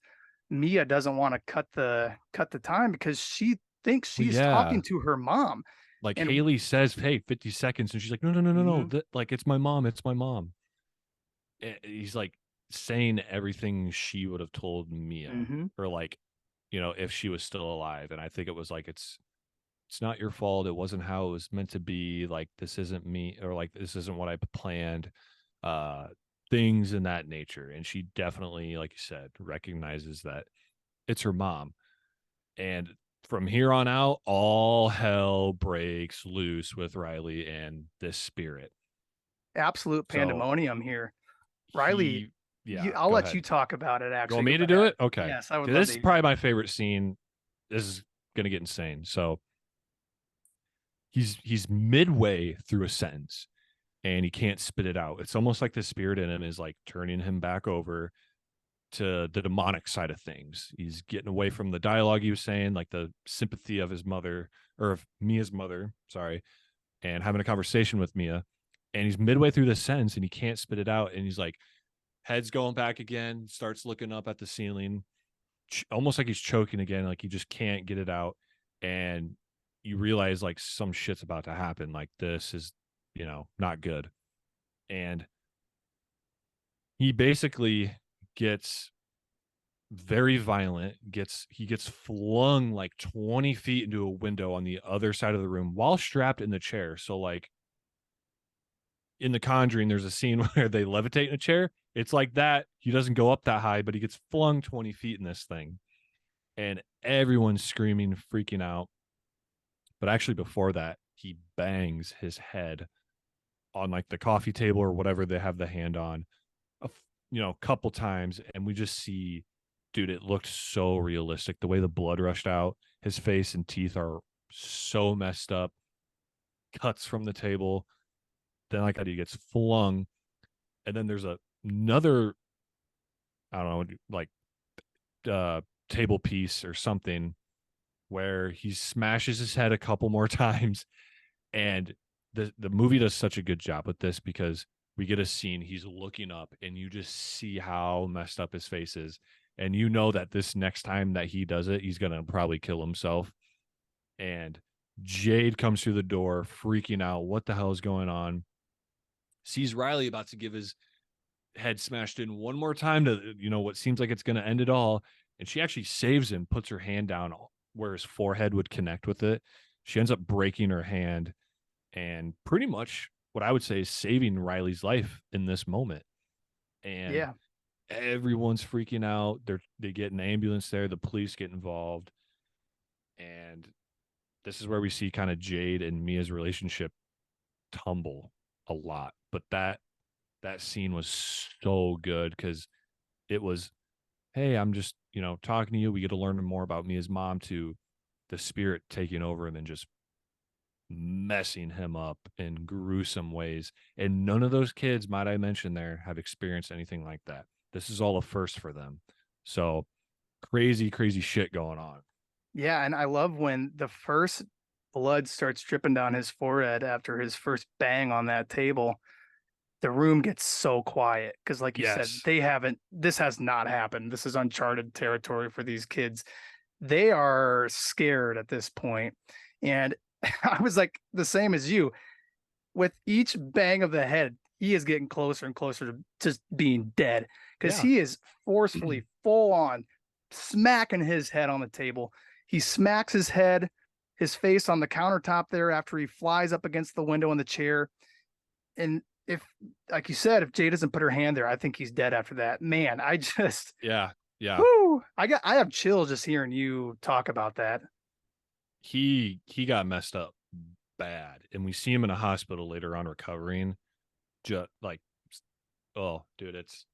Mia doesn't want to cut the time because she thinks Well, she's talking yeah. to her mom. Like And Haley says, "Hey, 50 seconds," and she's like, "No, no, no, no, no. mhm, Like it's my mom. It's my mom." He's like saying everything she would have told Mia, mhm, or like, if she was still alive. And I think it was like, it's not your fault. It wasn't how it was meant to be. Like, this isn't me, or like, this isn't what I planned. Uh, Things in that nature. And she definitely, like you said, recognizes that it's her mom. And from here on out, all hell breaks loose with Riley and this spirit. absolute So pandemonium here. Riley, he, yeah, I'll go let you ahead. talk about it. You Actually, want go me to do ahead. it? Okay. Yes, I would love This to is hear probably it. my favorite scene. This is gonna get insane. So he's midway through a sentence and he can't spit it out. It's almost like the spirit in him is like turning him back over to the demonic side of things. He's getting away from the dialogue he was saying, like the sympathy of his mother, or of Mia's mother, sorry, and having a conversation with Mia. And he's midway through the sentence and he can't spit it out. And he's like, head's going back again, starts looking up at the ceiling, almost like he's choking again, like he just can't get it out. And you realize like some shit's about to happen. Like this is, not good. And he basically gets very violent, he gets flung like 20 feet into a window on the other side of the room while strapped in the chair. So like in The Conjuring, there's a scene where they levitate in a chair. It's like that. He doesn't go up that high, but he gets flung 20 feet in this thing. And everyone's screaming, freaking out. But actually, before that, he bangs his head on like the coffee table or whatever they have the hand on, couple times. And we just see, dude, it looked so realistic. The way the blood rushed out, his face and teeth are so messed up, cuts from the table. Then, like that, he gets flung. And then there's another, I don't know, like table piece or something where he smashes his head a couple more times. And the movie does such a good job with this because we get a scene, he's looking up and you just see how messed up his face is. And you know that this next time that he does it, he's going to probably kill himself. And Jade comes through the door freaking out. What the hell is going on? Sees Riley about to give his head smashed in one more time to, what seems like it's going to end it all. And she actually saves him, puts her hand down where his forehead would connect with it. She ends up breaking her hand and pretty much what I would say is saving Riley's life in this moment. And Yeah. everyone's freaking out. They get an ambulance there, the police get involved. And this is where we see kind of Jade and Mia's relationship tumble a lot. But that scene was so good because it was, hey, I'm just, talking to you. We get to learn more about Mia's mom, to the spirit taking over him and just messing him up in gruesome ways. And none of those kids, might I mention there, have experienced anything like that. This is all a first for them. So crazy, crazy shit going on. Yeah, and I love when the first blood starts dripping down his forehead after his first bang on that table. The room gets so quiet because, like you said, Yes. they haven't, this has not happened. This is uncharted territory for these kids. They are scared at this point. And I was like the same as you. With each bang of the head, he is getting closer and closer to just being dead because Yeah. he is forcefully full on smacking his head on the table. He smacks his face on the countertop there after he flies up against the window in the chair. And if, like you said, if Jay doesn't put her hand there, I think he's dead after that. Man, I just, Yeah. Yeah. whoo, I have chills just hearing you talk about that. he got messed up bad, and we see him in a hospital later on recovering. Just like, oh, dude, it's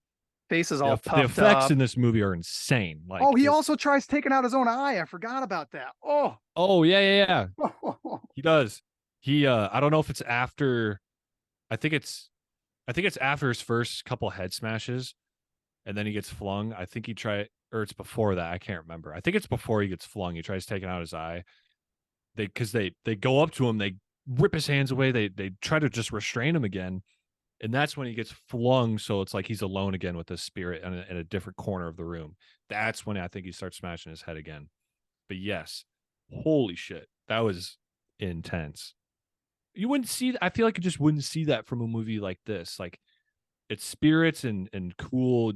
Face is all the puffed effects up. in this movie are insane. Oh, Like he it's also tries taking out his own eye. I forgot about that. Oh, oh yeah. He does. He I don't know if it's after. I think it's I think it's after his first couple head smashes, and then he gets flung. I think he tried, or it's before that. I can't remember. I think it's before he gets flung. He tries taking out his eye. They go up to him, they rip his hands away, they try to just restrain him again, and that's when he gets flung. So it's like he's alone again with his spirit in a different corner of the room. That's when I think he starts smashing his head again. But yes, holy shit, that was intense. You wouldn't see. I feel like you just wouldn't see that from a movie like this. Like it's spirits and cool,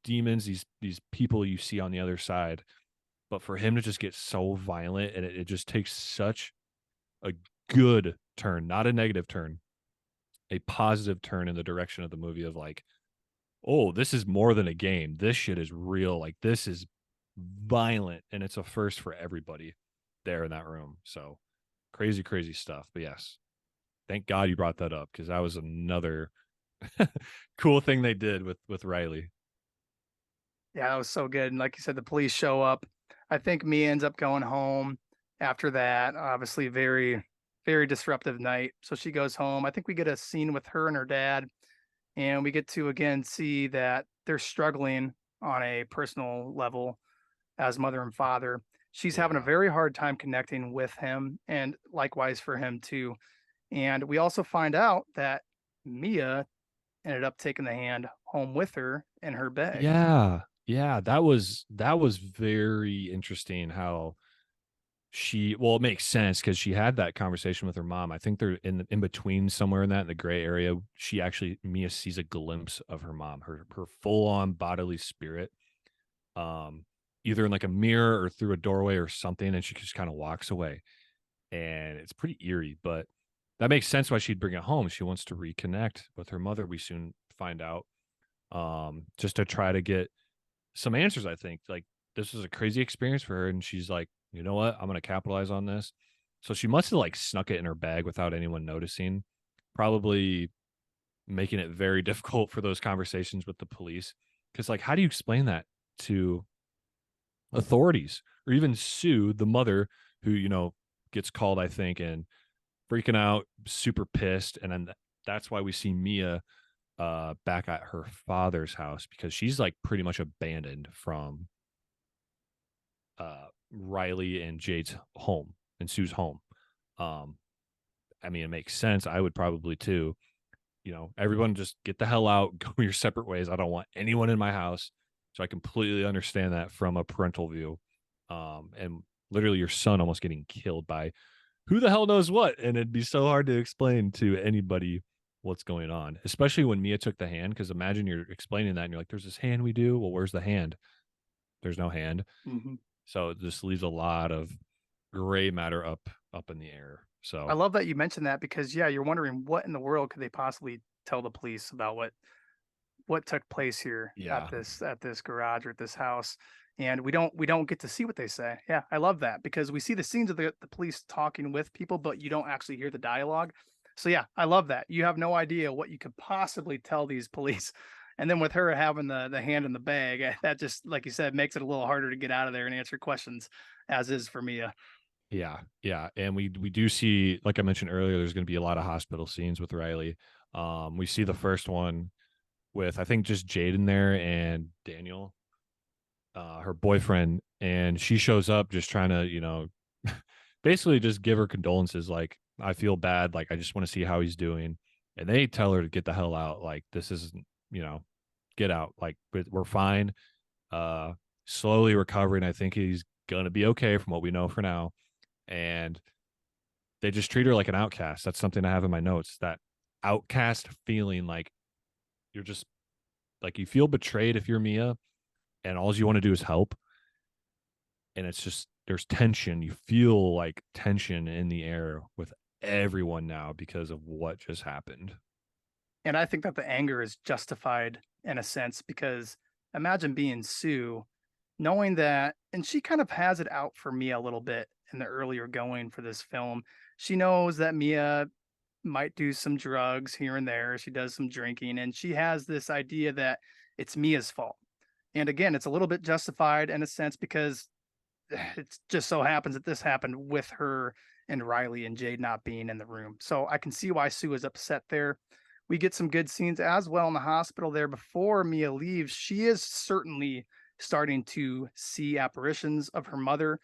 demons. These people you see on the other side. But for him to just get so violent, and it just takes such a good turn, not a negative turn, a positive turn in the direction of the movie of like, oh, this is more than a game. This shit is real. Like this is violent, and it's a first for everybody there in that room. So crazy, crazy stuff. But yes, thank God you brought that up because that was another cool thing they did with Riley. yeah, that was so good. And like you said, the police show up. I think Mia ends up going home after that. Obviously, very, very disruptive night. So she goes home. I think we get a scene with her and her dad, and we get to again see that they're struggling on a personal level as mother and father. She's having a Yeah. very hard time connecting with him, and likewise for him too. And we also find out that Mia ended up taking the hand home with her in her bag. Yeah. Yeah. That was very interesting how it makes sense because she had that conversation with her mom. I think they're in between somewhere in the gray area. She actually Mia sees a glimpse of her mom, her full on bodily spirit, um, either in like a mirror or through a doorway or something, and she just kind of walks away. And it's pretty eerie, but that makes sense why she'd bring it home. She wants to reconnect with her mother. We soon find out, just to try to get some answers. I think like this was a crazy experience for her, and she's like, you know what, I'm gonna capitalize on this. So she must have like snuck it in her bag without anyone noticing, probably making it very difficult for those conversations with the police. Because like, how do you explain that to authorities or even sue the mother who gets called? I think and freaking out, super pissed, and then that's why we see Mia back at her father's house because she's like pretty much abandoned from Riley and Jade's home and Sue's home. Um, I mean, it makes sense. I would probably too. Everyone just get the hell out, go your separate ways. I don't want anyone in my house. So I completely understand that from a parental view. And literally your son almost getting killed by who the hell knows what. And it'd be so hard to explain to anybody what's going on, especially when Mia took the hand. Because imagine you're explaining that and you're like, there's this hand we do. Well, where's the hand? There's no hand. Mm-hmm. So it just leaves a lot of gray matter up in the air. I So love that you mentioned that because yeah, you're wondering what in the world could they possibly tell the police about what took place here yeah, at this garage or at this house. And we don't get to see what they say. Yeah, I love that because we see the scenes of the police talking with people, but you don't actually hear the dialogue. So yeah, I love that. You have no idea what you could possibly tell these police. And then with her having the hand in the bag, that just like you said makes it a little harder to get out of there and answer questions, as is for Mia. yeah. And we do see, like I mentioned earlier, there's going to be a lot of hospital scenes with Riley. We see the first one with I think just Jaden there and Daniel, her boyfriend, and she shows up just trying to, basically just give her condolences. Like, I feel bad. Like, I just want to see how he's doing. And they tell her to get the hell out. Like, this isn't, get out. Like, we're fine. Uh, Slowly recovering. I think he's going to be okay from what we know for now. And they just treat her like an outcast. That's something I have in my notes. That outcast feeling like you're just like you feel betrayed if you're Mia and all you want to do is help. And it's just there's tension. You feel like tension in the air with everyone now because of what just happened. And I think that the anger is justified in a sense because imagine being Sue, knowing that, and she kind of has it out for me a little bit in the earlier going for this film. She knows that Mia might do some drugs here and there. She does some drinking, and she has this idea that it's Mia's fault. And again, it's a little bit justified in a sense because it just so happens that this happened with her and Riley and Jade not being in the room. So I can see why Sue is upset there. We get some good scenes as well in the hospital there before Mia leaves. She is certainly starting to see apparitions of her mother.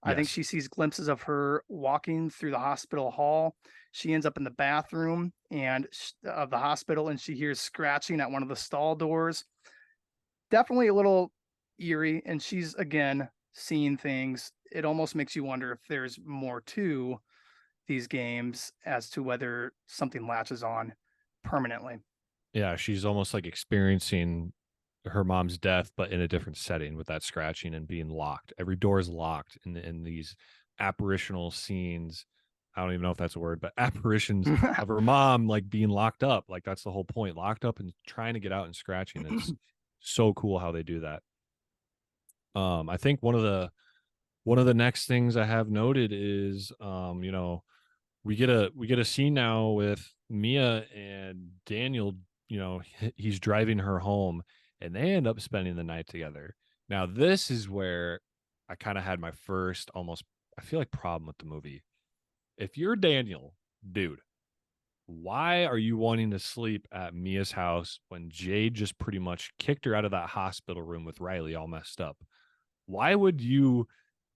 I think Yes. she sees glimpses of her walking through the hospital hall. She ends up in the bathroom and of the hospital, and she hears scratching at one of the stall doors. Definitely a little eerie, and she's again seeing things. It almost makes you wonder if there's more to these games as to whether something latches on permanently. Yeah, she's almost like experiencing her mom's death, but in a different setting with that scratching and being locked. Every door is locked in these apparitional scenes. I don't even know if that's a word, but apparitions of her mom like being locked up. Like that's the whole point, locked up and trying to get out and scratching. It's so cool how they do that. I think one of the next things I have noted is we get a scene now with Mia and Daniel. He's driving her home, and they end up spending the night together. Now, this is where I kind of had my first almost, I feel like, problem with the movie. If you're Daniel, dude, why are you wanting to sleep at Mia's house when Jade just pretty much kicked her out of that hospital room with Riley all messed up? Why would you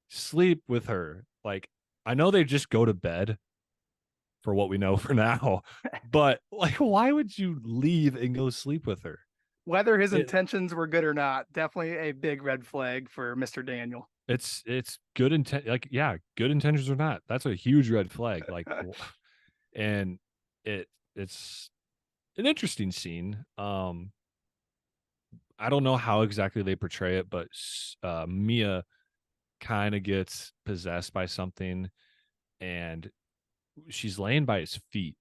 sleep with her? Like, I know they just go to bed for what we know for now, but like, why would you leave and go sleep with her? Whether his It, intentions were good or not, definitely a big red flag for Mr. Daniel. it's good intent. Like, yeah, good intentions or not, that's a huge red flag. Like, and it's an interesting scene. I don't know how exactly they portray it, but Mia kind of gets possessed by something, and she's laying by his feet,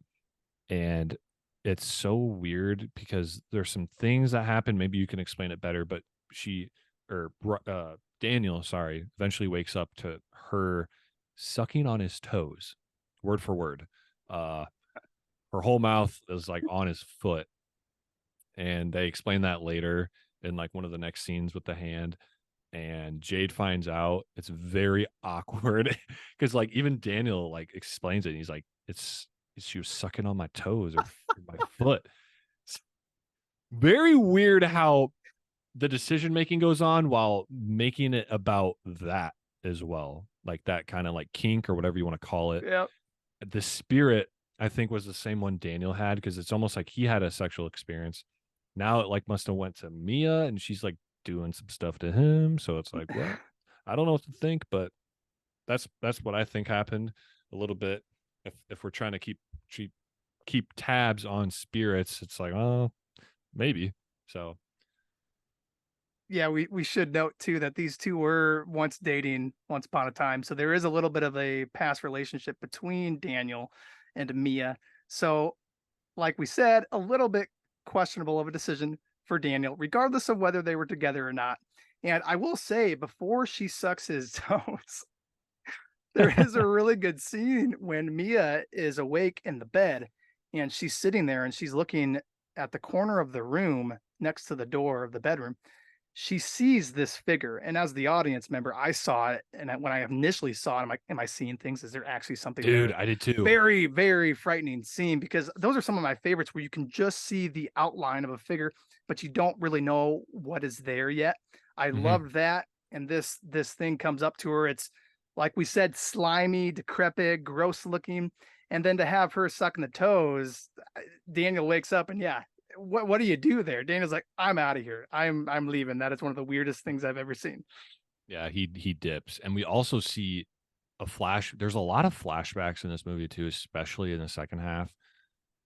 and it's so weird because there's some things that happen. Maybe you can explain it better, but she or Daniel, sorry, eventually wakes up to her sucking on his toes, word for word. Uh, her whole mouth is like on his foot, and they explain that later in like one of the next scenes with the hand. And Jade finds out. It's very awkward because like even Daniel like explains it. And he's like, it's she was sucking on my toes or my foot. It's very weird how the decision making goes on while making it about that as well. Like that kind of like kink or whatever you want to call it. Yep. The spirit, I think, was the same one Daniel had because it's almost like he had a sexual experience. Now it like must have went to Mia and she's like doing some stuff to him. So it's like, well, I don't know what to think, but that's what I think happened a little bit. If we're trying to keep tabs on spirits, it's like, oh, maybe. So Yeah, we should note too that these two were once dating once upon a time. So there is a little bit of a past relationship between Daniel and Mia. So, like we said, a little bit questionable of a decision for Daniel, regardless of whether they were together or not. And I will say, before she sucks his toes, there is a really good scene when Mia is awake in the bed and she's sitting there and she's looking at the corner of the room next to the door of the bedroom. She sees this figure, and as the audience member, I saw it, and when I initially saw it, I'm like, "Am I seeing things? Is there actually something dude, there?" I did too. Very, very frightening scene because those are some of my favorites where you can just see the outline of a figure, but you don't really know what is there yet. I Hmm. loved that, and this thing comes up to her. It's like we said, slimy, decrepit, gross looking, and then to have her sucking the toes, Daniel wakes up and yeah, what do you do there? Daniel's like, I'm out of here. I'm leaving. That is one of the weirdest things I've ever seen. Yeah, he dips. And we also see a flash. There's a lot of flashbacks in this movie too, especially in the second half.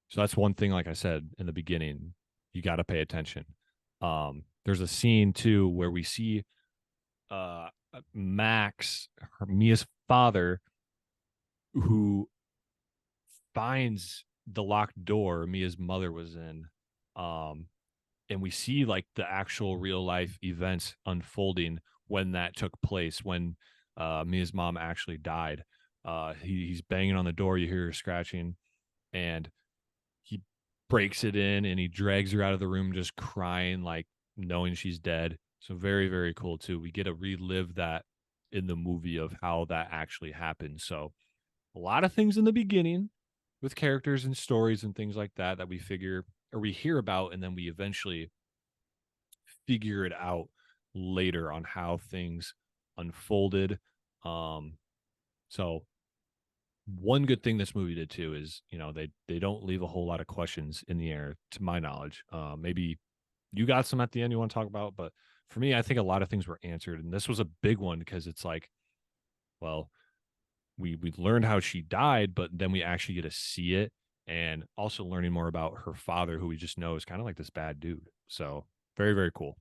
So that's one thing, like I said in the beginning, you got to pay attention. There's a scene too where we see Max, Mia's father, who finds the locked door Mia's mother was in. Um, and we see like the actual real life events unfolding when that took place, when Mia's mom actually died. He's banging on the door. You hear her scratching, and he breaks it in and he drags her out of the room just crying, like knowing she's dead. So very, very cool too. We get to relive that in the movie of how that actually happened. So a lot of things in the beginning with characters and stories and things like that that we figure or we hear about, and then we eventually figure it out later on how things unfolded. Um, so one good thing this movie did too is, they don't leave a whole lot of questions in the air, to my knowledge. Maybe you got some at the end you want to talk about, but for me, I think a lot of things were answered, and this was a big one because it's like, well, we learned how she died, but then we actually get to see it, and also learning more about her father, who we just know is kind of like this bad dude. So very, very cool.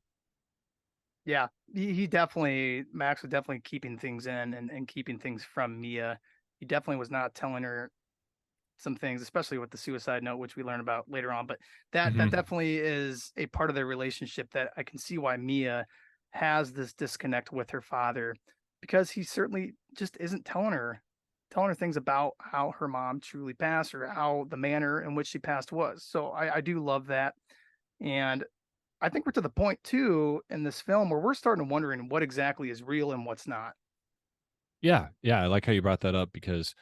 Yeah, he definitely Max was definitely keeping things in and keeping things from Mia. He definitely was not telling her some things, especially with the suicide note, which we learn about later on. But that Hmm. definitely is a part of their relationship that I can see why Mia has this disconnect with her father, because he certainly just isn't telling her things about how her mom truly passed or how the manner in which she passed was. So I do love that. And I think we're to the point too in this film where we're starting to wondering what exactly is real and what's not. Yeah, yeah, I like how you brought that up because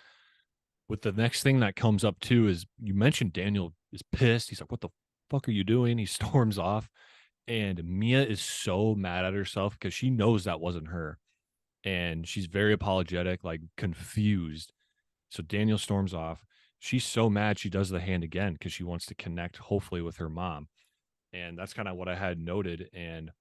with the next thing that comes up too is you mentioned Daniel is pissed. He's like, "What the fuck are you doing?" He storms off, and Mia is so mad at herself because she knows that wasn't her, and she's very apologetic, like confused. So Daniel storms off. She's so mad she does the hand again because she wants to connect, hopefully, with her mom, and that's kind of what I had noted. And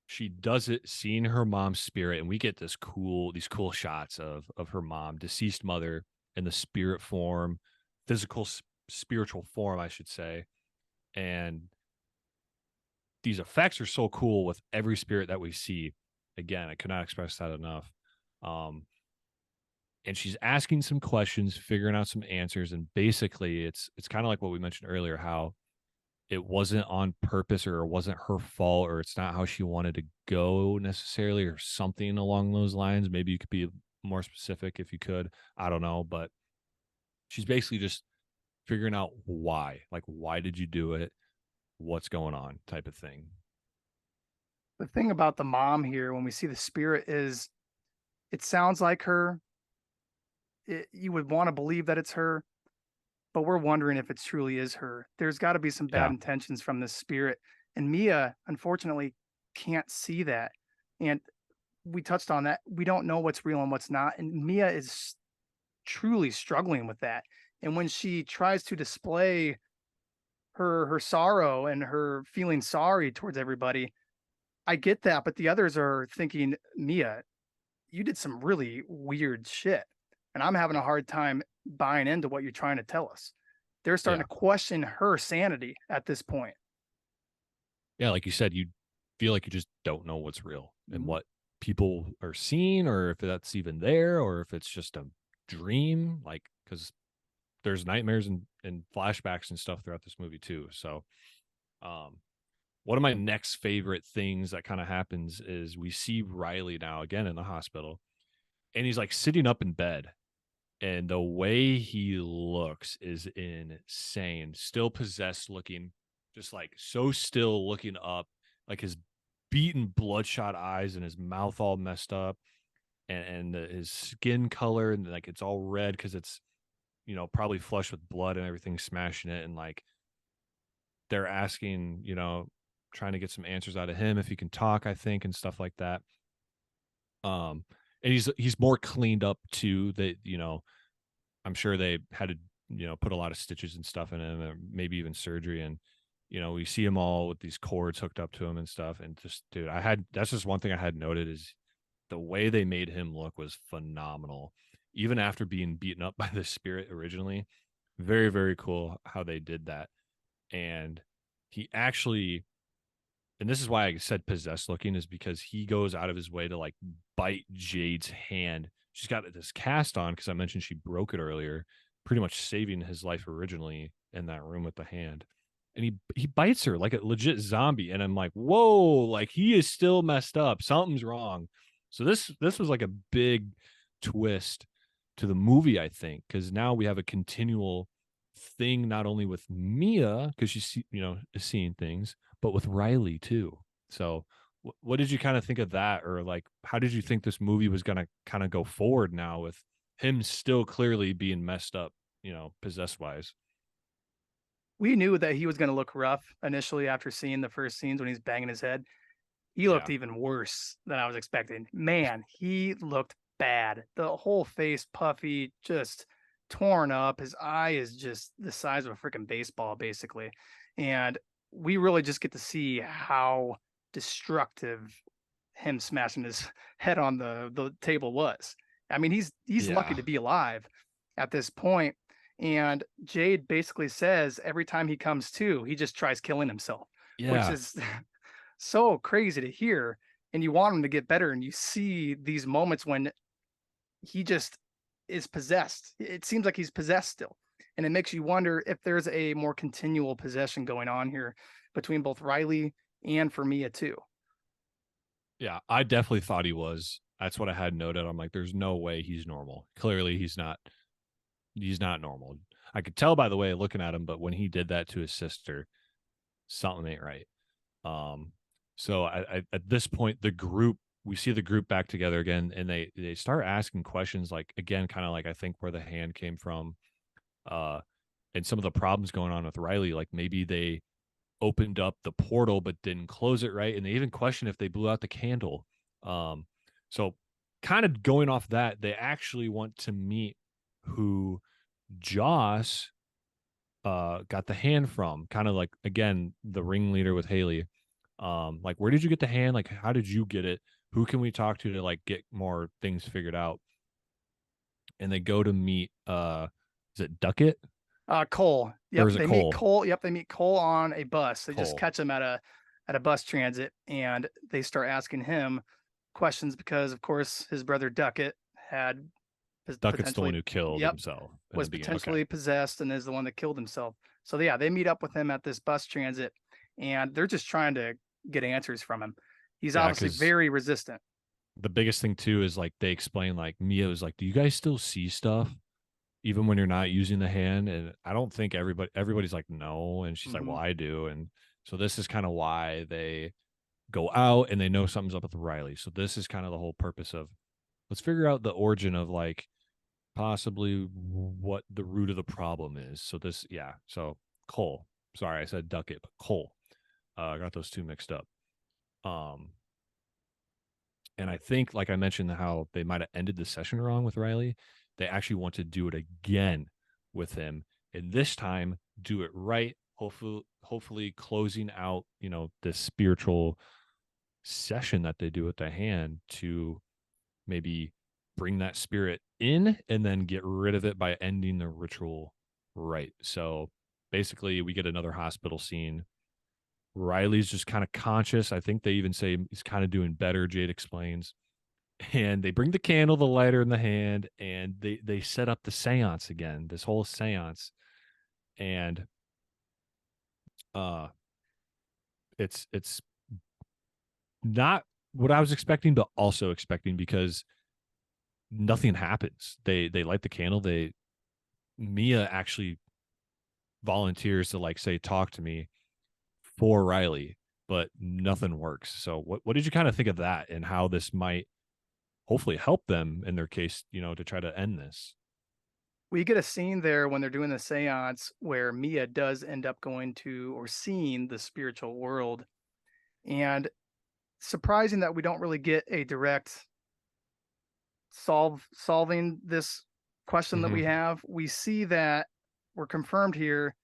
she does it seeing her mom's spirit, and we get these cool shots of her mom, deceased mother, in the spirit form, physical spiritual form, I should say. And these effects are so cool with every spirit that we see. Again, I could not express that enough. um and she's asking some questions, figuring out some answers, and basically it's kind of like what we mentioned earlier, how it wasn't on purpose or it wasn't her fault or it's not how she wanted to go necessarily or something along those lines. Maybe you could be more specific if you could. I don't know, but she's basically just figuring out why. Like, why did you do it? What's going on? Type of thing. The thing about the mom here, when we see the spirit, is it sounds like her. You would want to believe that it's her, but we're wondering if it truly is her. There's got to be some bad Yeah. intentions from this spirit. And Mia, unfortunately, can't see that. And we touched on that. We don't know what's real and what's not. And Mia is truly struggling with that. And when she tries to display her sorrow and her feeling sorry towards everybody, I get that. But the others are thinking, Mia, you did some really weird shit. And I'm having a Yeah. hard time buying into what you're trying to tell us. They're starting Yeah. to question her sanity at this point. Yeah. Like you said, you feel like you just don't know what's real and Mhm. what people are seeing, or if that's even there, or if it's just a dream. Like, because there's nightmares and flashbacks and stuff throughout this movie too. So, um, one of my next favorite things that kind of happens is we see Riley now again in the hospital, and he's like sitting up in bed, and the way he looks is insane. Still possessed looking, just like so still looking up, like his beaten, bloodshot eyes and his mouth all messed up, and his skin color and like it's all red because it's probably flushed with blood and everything smashing it, and like they're asking, trying to get some answers out of him if he can talk, I think, and stuff like that. Um, and he's more cleaned up too. That I'm sure they had to put a lot of stitches and stuff in him, or maybe even surgery. And we see him all with these cords hooked up to him and stuff. And just dude, that's just one thing I had noted is the way they made him look was phenomenal, even after being beaten up by the spirit originally. Very, very cool how they did that. And he actually, and this is why I said possessed looking, is because he goes out of his way to like bite Jade's hand. She's got this cast on because I mentioned she broke it earlier, pretty much saving his life originally in that room with the hand. And he bites her like a legit zombie. And I'm like, whoa, like he is still messed up. Something's wrong. So this was like a big twist to the movie, I think, because now we have a continual thing not only with Mia because she's is seeing things, but with Riley too. So what did you kind of think of that, or like how did you think this movie was gonna kind of go forward now with him still clearly being messed up, possessed wise? We knew that he was going to look rough initially after seeing the first scenes when he's banging his head. He looked Yeah, even worse than I was expecting. Man, he looked bad. The whole face puffy, just torn up. His eye is just the size of a freaking baseball, basically. And we really just get to see how destructive him smashing his head on the table was. I mean, he's lucky yeah, to be alive at this point. And Jade basically says every time he comes to, he just tries killing himself, which yeah, is so crazy to hear. And you want him to get better, and you see these moments when he just is possessed. It seems like he's possessed still. And it makes you wonder if there's a more continual possession going on here between both Riley and for Mia too. yeah. I definitely thought he was. That's what I had noted. I'm like, there's no way he's normal. Clearly, he's not. He's not normal. I could tell by the way looking at him, but when he did that to his sister, something ain't right. Um, so at this point, we see the group back together again, and they start asking questions like again, kind of like I think where the hand came from, uh, and some of the problems going on with Riley, like maybe they opened up the portal but didn't close it right, and they even question if they blew out the candle. Um, so kind of going off that, they actually want to meet who Joss got the hand from, kind of like again the ringleader with Haley. Like where did you get the hand? Like how did you get it? Who can we talk to like get more things figured out? And they go to meet is it Duckett Cole. or Yep, is it they meet Cole? Cole. Yep, they meet Cole on a bus. They just Cole. catch him at a bus transit, and they start asking him questions because, of course, his brother Duckett had Duckett's the one potentially, who killed yep, himself in the was beginning. Okay. potentially possessed and is the one that killed himself. So yeah, they meet up with him at this bus transit, and they're just trying to get answers from him. He's Yeah, obviously because very resistant. the biggest thing too is like they explain like Mia was like, "Do you guys still see stuff even when you're not using the hand?" And I don't think everybody's like, "No," and she's like, "Well, Hmm. I do." And so this is kind of why they go out and they know something's up with Riley. So this is kind of the whole purpose of let's figure out the origin of like possibly what the root of the problem is. So this, yeah. So Cole, sorry, I said Duckett, but Cole. I got those two mixed up. Um, and I think, like I mentioned, how they might have ended the session wrong with Riley. They actually want to do it again with him, and this time do it right. Hopefully, closing out this spiritual session that they do with the hand to maybe bring that spirit in and then get rid of it by ending the ritual right. So basically, we get another hospital scene. Riley's just kind of conscious. I think they even say he's kind of doing better. Jade explains, and they bring the candle, the lighter in the hand, and they set up the seance again. This whole seance, and uh, it's not what I was expecting, but also expecting because nothing happens. They light the candle. Mia actually volunteers to like say talk to me for Riley, but nothing works. So what did you kind of think of that and how this might hopefully help them in their case, to try to end this? We get a scene there when they're doing the seance where Mia does end up going to or seeing the spiritual world. And surprising that we don't really get a direct solving this question that we Mm-hmm. have. We see that we're confirmed here.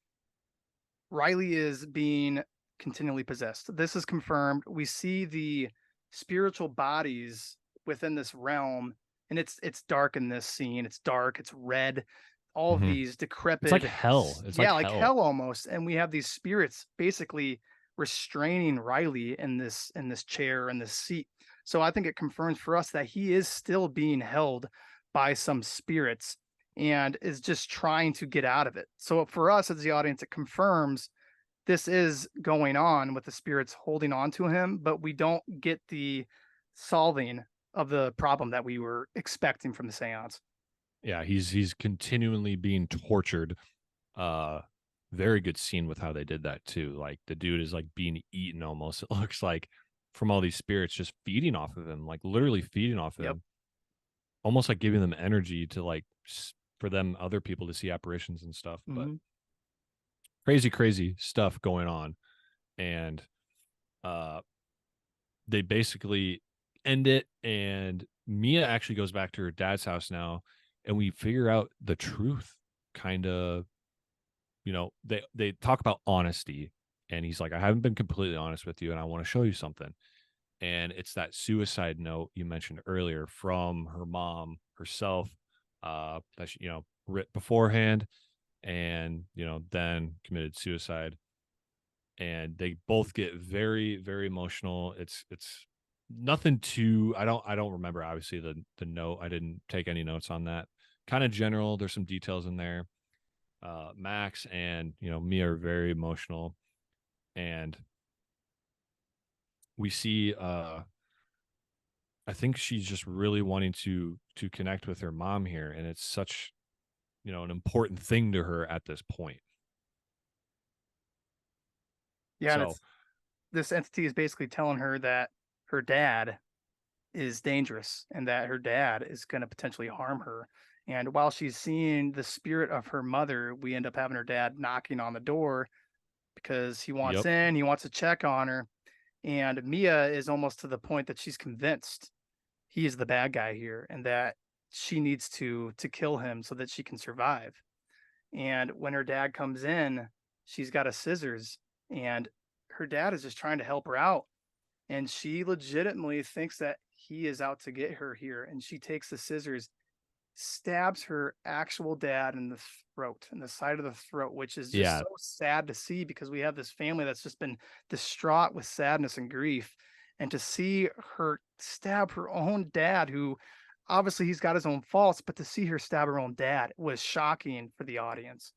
Riley is being continually possessed. This is confirmed. We see the spiritual bodies within this realm, and it's dark in this scene. It's dark. It's red. All of Mm-hmm. these It's like decrepit, hell. It's like yeah, like hell. hell almost. And we have these spirits basically restraining Riley in this chair in this seat. So I think it confirms for us that he is still being held by some spirits and is just trying to get out of it. So for us as the audience, it confirms this is going on with the spirits holding on to him, but we don't get the solving of the problem that we were expecting from the seance. Yeah, he's continually being tortured. Uh Very good scene with how they did that too. Like the dude is like being eaten almost. It looks like from all these spirits just feeding off of him, like literally feeding off of Yep. him, almost like giving them energy to like for them other people to see apparitions and stuff. But Hmm. crazy, crazy stuff going on. And uh they basically end it, and Mia actually goes back to her dad's house now, and we figure out the truth. Kind of, they talk about honesty, and he's like, I haven't been completely honest with you, and I want to show you something. And it's that suicide note you mentioned earlier from her mom herself, that she, writ beforehand, and then committed suicide. And they both get very, very emotional. It's nothing too, I don't remember obviously the note. I didn't take any notes on that. Kind of general. There's some details in there. Max and Mia are very emotional, and we see I think she's just really wanting to connect with her mom here, and it's such an important thing to her at this point. Yeah, and So it's this entity is basically telling her that her dad is dangerous and that her dad is going to potentially harm her. And while she's seeing the spirit of her mother, we end up having her dad knocking on the door because he wants yep. in, he wants to check on her. And Mia is almost to the point that she's convinced he is the bad guy here and that she needs to kill him so that she can survive. And when her dad comes in, she's got a scissors and her dad is just trying to help her out, and she legitimately thinks that he is out to get her here, and she takes the scissors, stabs her actual dad in the throat, in the side of the throat, which is just Yeah. so sad to see because we have this family that's just been distraught with sadness and grief. And to see her stab her own dad, who obviously he's got his own faults, but to see her stab her own dad was shocking for the audience.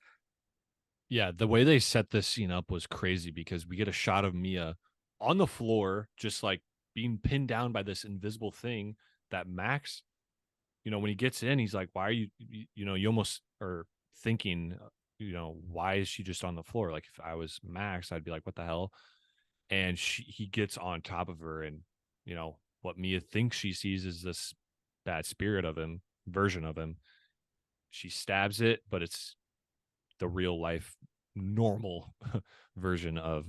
Yeah, the way they set this scene up was crazy because we get a shot of Mia on the floor, just like being pinned down by this invisible thing that Max, when he gets in, he's like, why are you almost are thinking, why is she just on the floor? Like if I was Max, I'd be like, what the hell? And he gets on top of her, and, what Mia thinks she sees is this bad spirit of him, version of him. She stabs it, but it's the real life normal version of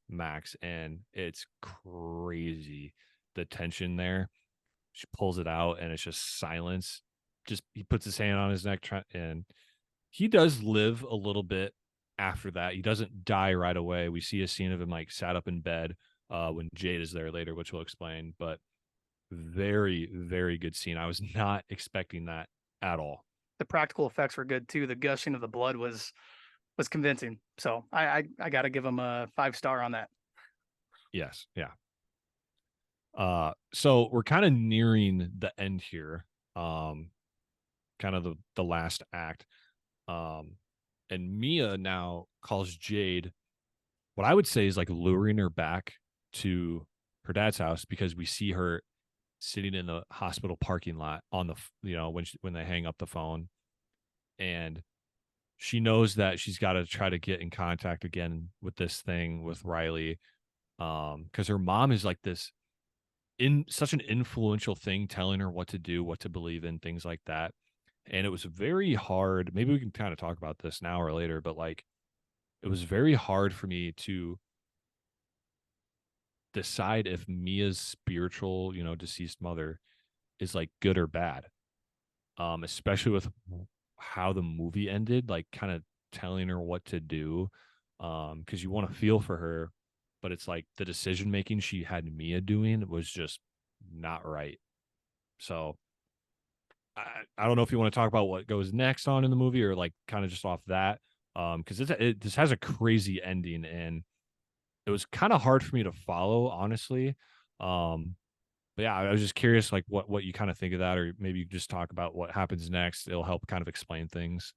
Max, and it's crazy the tension there. She pulls it out, and it's just silence. Just he puts his hand on his neck, and he does live a little bit after that. He doesn't die right away. We see a scene of him like sat up in bed when Jade is there later, which we'll explain. But very, very good scene. I was not expecting that at all. The practical effects were good too. The gushing of the blood was convincing. So I got to give him a 5 star on that. Yes, yeah. So we're kind of nearing the end here. Um, Kind of the last act. Um, and Mia now calls Jade, what I would say is like luring her back to her dad's house, because we see her sitting in the hospital parking lot on the when they hang up the phone, and she knows that she's got to try to get in contact again with this thing with Riley, because her mom is like this in such an influential thing, telling her what to do, what to believe in, things like that. And it was very hard. Maybe we can kind of talk about this now or later, but like it was very hard for me to decide if Mia's spiritual, deceased mother is like good or bad. Especially with how the movie ended, like kind of telling her what to do. Because you want to feel for her, but it's like the decision making she had Mia doing was just not right. So I don't know if you want to talk about what goes next on in the movie, or like kind of just off that. Because this has a crazy ending, and it was kind of hard for me to follow, honestly. Um, but yeah, I was just curious, like what you kind of think of that, or maybe you just talk about what happens next. It'll help kind of explain things.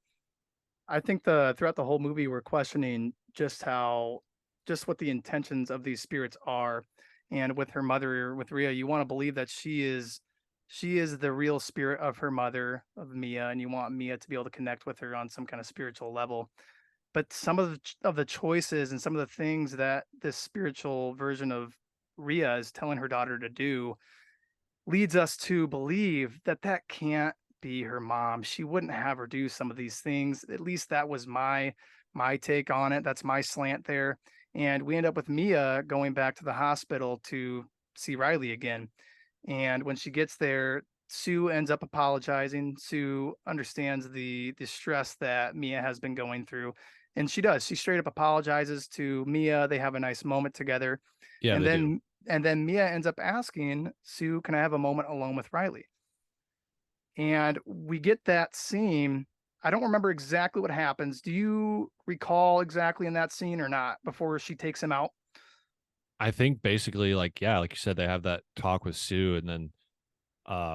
I think the throughout the whole movie we're questioning just what the intentions of these spirits are. And with her mother, with Rhea, you want to believe that she is she is the real spirit of her mother, of Mia, and you want Mia to be able to connect with her on some kind of spiritual level. But some of the choices and some of the things that this spiritual version of Ria is telling her daughter to do leads us to believe that that can't be her mom. She wouldn't have her do some of these things. At least that was my take on it. That's my slant there. And we end up with Mia going back to the hospital to see Riley again. And when she gets there, Sue ends up apologizing. Sue understands the stress that Mia has been going through. And she does. She straight up apologizes to Mia. They have a nice moment together. Yeah, And they do. then Mia ends up asking Sue, "Can I have a moment alone with Riley?" And we get that scene. I don't remember exactly what happens. Do you recall exactly in that scene or not before she takes him out? I think basically, like, yeah, like you said, they have that talk with Sue, and then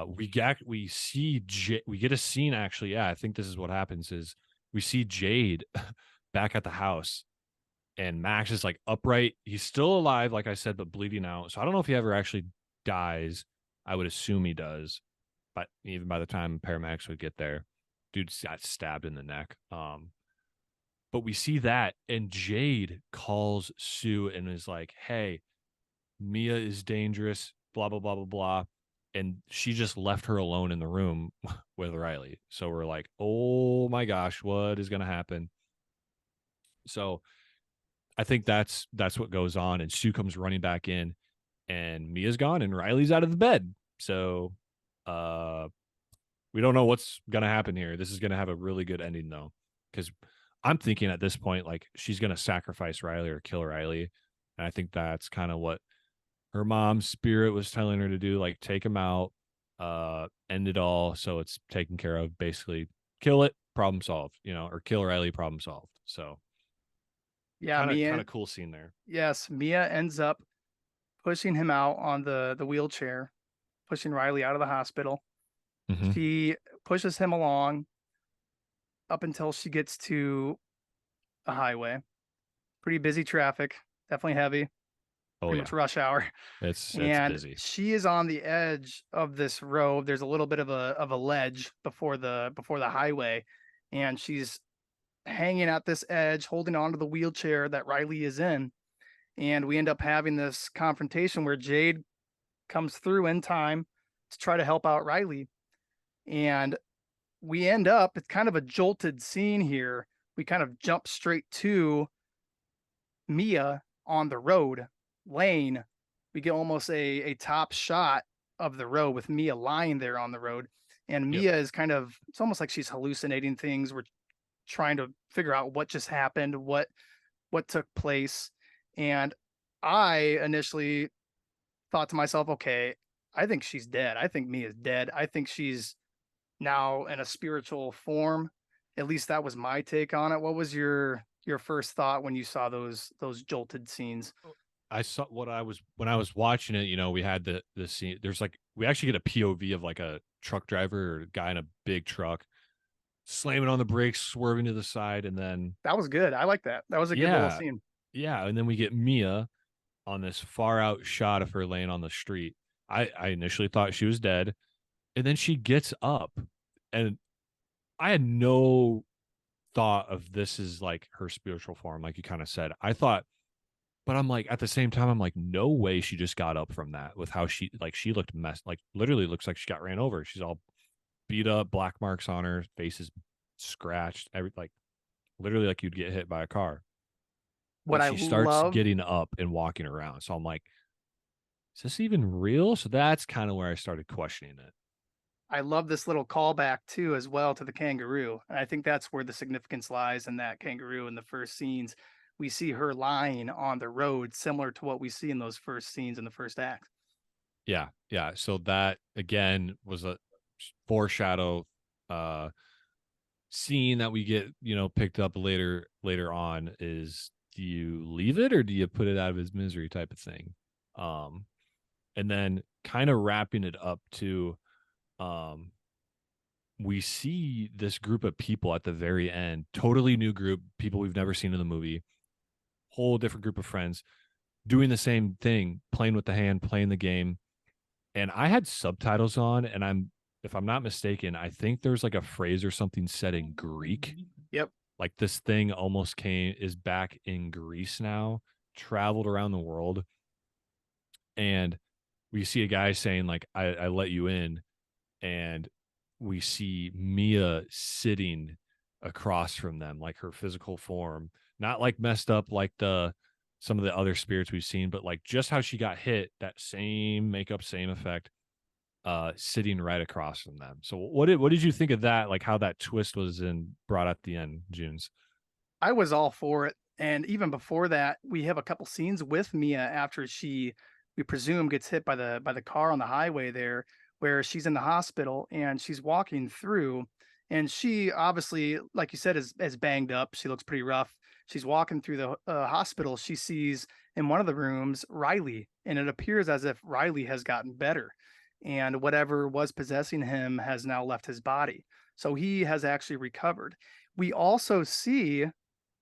we get a scene actually. Yeah, I think this is what happens is we see Jade back at the house, and Max is like upright. He's still alive, like I said, but bleeding out. So I don't know if he ever actually dies. I would assume he does, but even by the time paramedics would get there, dude got stabbed in the neck. But we see that, and Jade calls Sue and is like, "Hey, Mia is dangerous, blah, blah, blah, blah, blah." And she just left her alone in the room with Riley. So we're like, oh my gosh, what is going to happen? So I think that's what goes on. And Sue comes running back in, and Mia's gone, and Riley's out of the bed. So uh, we don't know what's going to happen here. This is going to have a really good ending, though, because I'm thinking at this point, like, she's going to sacrifice Riley or kill Riley. And I think that's kind of what her mom's spirit was telling her to do, like take him out, end it all, so it's taken care of. Basically, kill it, problem solved, or kill Riley, problem solved. So Yeah, kind Mia. of cool scene there. Yes, Mia ends up pushing him out on the wheelchair, pushing Riley out of the hospital. Mm-hmm. She pushes him along up until she gets to a highway. Pretty busy traffic, definitely heavy, Oh pretty much yeah, rush hour. it's And busy. she is on the edge of this road. There's a little bit of a ledge before the highway, and she's hanging at this edge, holding onto the wheelchair that Riley is in. And we end up having this confrontation where Jade comes through in time to try to help out Riley. And we end up, it's kind of a jolted scene here. We kind of jump straight to Mia on the road laying. We get almost a top shot of the road with Mia lying there on the road. And Yep. Mia is kind of, it's almost like she's hallucinating things. We're trying to figure out what just happened, what took place. And I initially thought to myself, okay, I think she's dead. I think Mia's dead. I think she's now in a spiritual form. At least that was my take on it. What was your first thought when you saw those jolted scenes? I saw what I was when I was watching it. We had the scene. There's like we actually get a POV of like a truck driver or a guy in a big truck slamming on the brakes, swerving to the side, and then That was good. I like that. That was a good little yeah, scene. yeah, and then we get Mia on this far out shot of her laying on the street. I initially thought she was dead, and then she gets up, and I had no thought of this as like her spiritual form, like you kind of said. I thought, but I'm like at the same time, I'm like, no way she just got up from that with how she looked messed, like literally looks like she got ran over. She's all beat up, black marks on her, face is scratched, like literally like you'd get hit by a car. What But I she starts love, getting up and walking around. So I'm like, is this even real? So that's kind of where I started questioning it. I love this little callback too, as well to the kangaroo. And I think that's where the significance lies in that kangaroo in the first scenes. We see her lying on the road, similar to what we see in those first scenes in the first act. Yeah, yeah. So that again was a foreshadow scene that we get, picked up later on is, do you leave it or do you put it out of his misery type of thing? Um and then kind of wrapping it up to um we see this group of people at the very end, totally new group, people we've never seen in the movie, whole different group of friends doing the same thing, playing with the hand, playing the game. and I had subtitles on, and if I'm not mistaken, I think there's like a phrase or something said in Greek. Yep. Like this thing almost is back in Greece now, traveled around the world, and we see a guy saying like, I let you in, and we see Mia sitting across from them, like her physical form, not like messed up like the some of the other spirits we've seen, but like just how she got hit, that same makeup, same effect, sitting right across from them. So what did you think of that? Like how that twist was brought at the end, Junes? I was all for it. And even before that, we have a couple scenes with Mia after she, we presume, gets hit by the car on the highway there, where she's in the hospital and she's walking through, and she obviously, like you said, is banged up. She looks pretty rough. She's walking through the hospital. She sees in one of the rooms Riley, and it appears as if Riley has gotten better, and whatever was possessing him has now left his body. So he has actually recovered. We also see,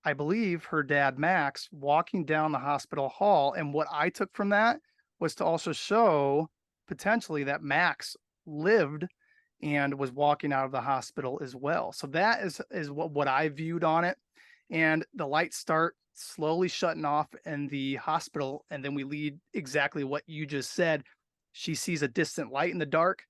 I believe, her dad, Max, walking down the hospital hall. And what I took from that was to also show potentially that Max lived and was walking out of the hospital as well. So that is what I viewed on it. And the lights start slowly shutting off in the hospital. And then we lead exactly what you just said. She sees a distant light in the dark.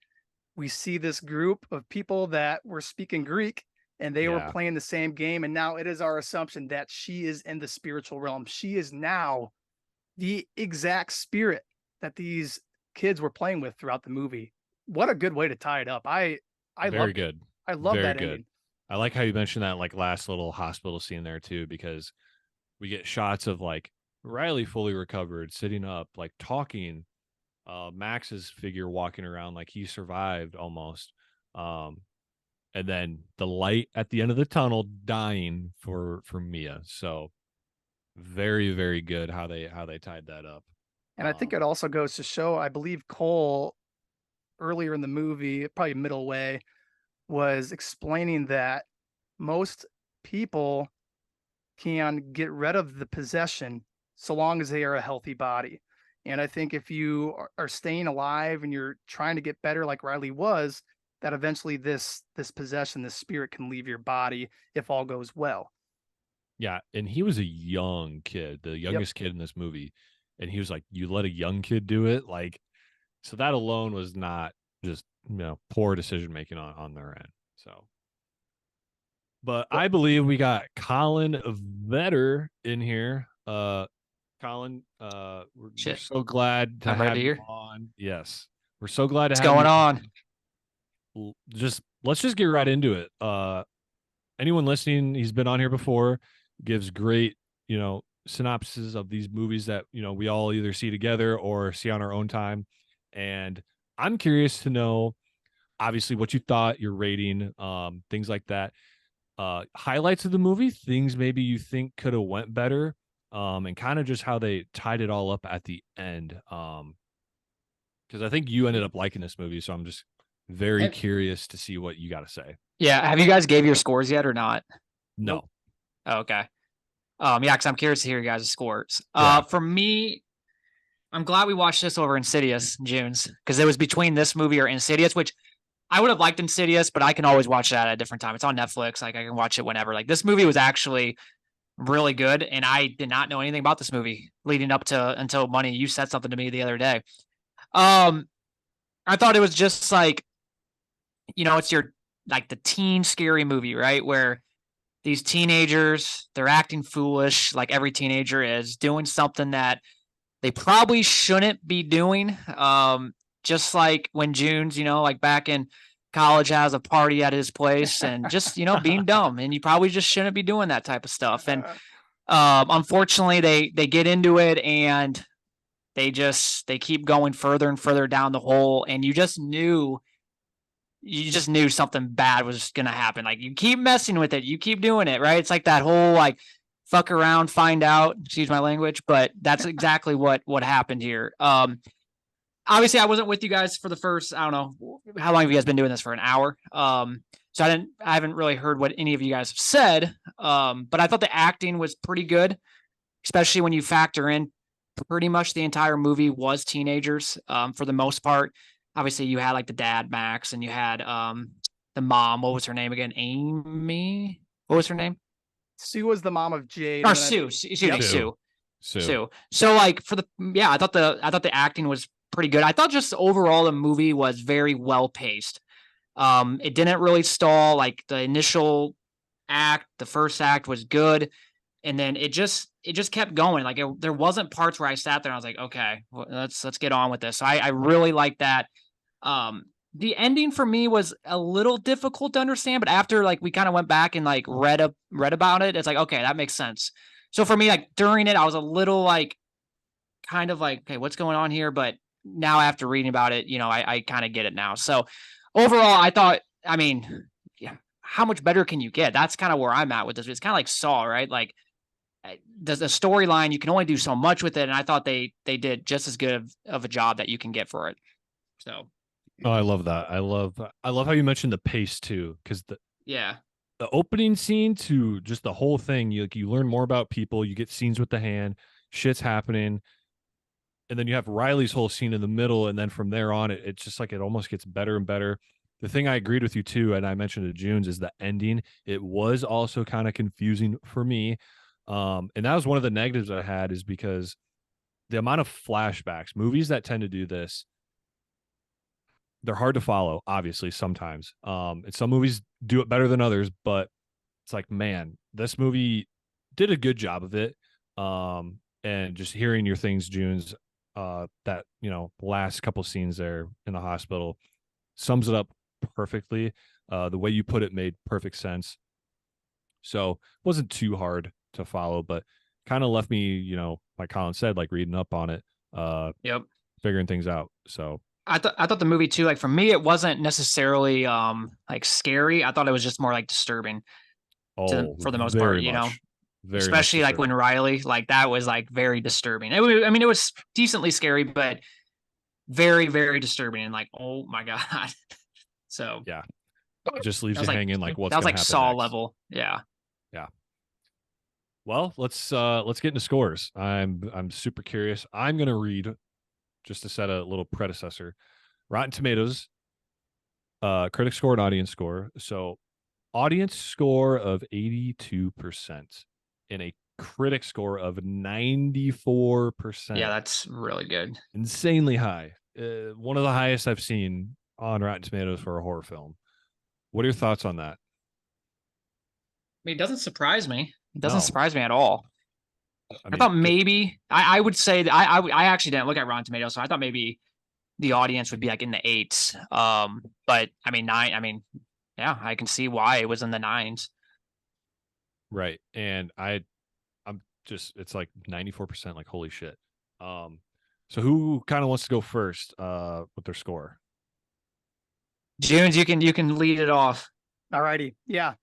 We see this group of people that were speaking Greek, and they were Yeah, playing the same game. And now it is our assumption that she is in the spiritual realm. She is now the exact spirit that these kids were playing with throughout the movie. What a good way to tie it up. I very loved it. good. I love Very that good. ending. I like how you mentioned that like last little hospital scene there too, because we get shots of like Riley fully recovered, sitting up, like talking, Max's figure walking around like he survived almost. Um, and then the light at the end of the tunnel dying for Mia. So very, very good how they tied that up. And I think it also goes to show, I believe Cole earlier in the movie, probably middle way, was explaining that most people can get rid of the possession so long as they are a healthy body. And I think if you are staying alive and you're trying to get better, like Riley was, that eventually this possession, this spirit, can leave your body if all goes well. Yeah, and he was a young kid, the Yep. youngest kid in this movie, and he was like, "You let a young kid do it?" Like, so that alone was not just poor decision making on their end. So, but Well, I believe we got Colin Vetter in here. Colin, we're Shit, so glad to I'm right have you here. on. Yes, we're so glad to What's have going you on? on. Just let's just get right into it. Anyone listening, he's been on here before, gives great, synopses of these movies that, we all either see together or see on our own time. And I'm curious to know, obviously, what you thought, your rating, things like that. Highlights of the movie, things maybe you think could have went better, and kind of just how they tied it all up at the end. Because I think you ended up liking this movie, so I'm just very Have- curious to see what you got to say. Yeah, have you guys gave your scores yet or not? No. Oh, okay. Yeah, because I'm curious to hear you guys' scores. Yeah. For me, I'm glad we watched this over Insidious, June's, because it was between this movie or Insidious, which I would have liked Insidious, but I can always watch that at a different time. It's on Netflix. Like I can watch it whenever. Like this movie was actually really good, and I did not know anything about this movie leading up to until Money. You said something to me the other day. I thought it was just like, it's your like the teen scary movie, right? Where these teenagers, they're acting foolish, like every teenager is, doing something that they probably shouldn't be doing. Just like when June's, like back in college has a party at his place and just, being dumb. And you probably just shouldn't be doing that type of stuff. And unfortunately they get into it and they keep going further and further down the hole. And you just knew something bad was going to happen. Like you keep messing with it. You keep doing it, right? It's like that whole like fuck around, find out, excuse my language, but that's exactly what happened here. Obviously I wasn't with you guys for the first, I don't know, how long have you guys been doing this for, an hour? So I haven't really heard what any of you guys have said. But I thought the acting was pretty good, especially when you factor in pretty much the entire movie was teenagers, for the most part. Obviously, you had like the dad Max, and you had the mom. What was her name again? Amy. What was her name? Sue was the mom of Jade. Or and then Sue. Excuse Yep. me, Sue. So Sue. So like for the I thought the acting was pretty good. I thought just overall the movie was very well paced. It didn't really stall. Like the initial act, the first act was good, and then it just kept going. Like there wasn't parts where I sat there and I was like, okay, well, let's get on with this. So I really like that. The ending for me was a little difficult to understand, but after like we kind of went back and like read about it, it's like, okay, that makes sense. So for me, like during it, I was a little like kind of like, okay, what's going on here? But now after reading about it, I kind of get it now. So overall, I thought, I mean, yeah, how much better can you get? That's kind of where I'm at with this. It's kind of like Saw, right? Like the storyline, you can only do so much with it. And I thought they did just as good of a job that you can get for it. So. Oh, I love that. I love how you mentioned the pace too, because the opening scene to just the whole thing, you learn more about people, you get scenes with the hand, shit's happening, and then you have Riley's whole scene in the middle, and then from there on, it's just like it almost gets better and better. The thing I agreed with you too, and I mentioned to Junes, is the ending. It was also kind of confusing for me, and that was one of the negatives I had, is because the amount of flashbacks, movies that tend to do this, they're hard to follow, obviously, sometimes. And some movies do it better than others, but it's like, man, this movie did a good job of it. And just hearing your things, Junes, that, last couple scenes there in the hospital sums it up perfectly. The way you put it made perfect sense. So it wasn't too hard to follow, but kind of left me, like Colin said, like reading up on it, Yep. figuring things out. So I thought the movie too, like for me, it wasn't necessarily like scary. I thought it was just more like disturbing for the most part, very especially much like when Riley, like that was like very disturbing. It was decently scary, but very, very disturbing. And like, oh my God. So yeah, it just leaves you like, hanging like what's that was gonna like happen Saw next. level. Yeah. Well, let's get into scores. I'm super curious. I'm gonna read, just to set a little predecessor, Rotten Tomatoes, critic score and audience score. So audience score of 82% and a critic score of 94%. Yeah, that's really good. Insanely high. One of the highest I've seen on Rotten Tomatoes for a horror film. What are your thoughts on that? I mean, it doesn't surprise me. It doesn't No. surprise me at all. I thought maybe I would say that I actually didn't look at Rotten Tomatoes, so I thought maybe the audience would be like in the 8s. But I mean 9. I mean, yeah, I can see why it was in the 9s. Right, and I'm just, it's like 94%. Like, holy shit. So who kind of wants to go first with their score? Junes, you can lead it off. Alrighty, yeah.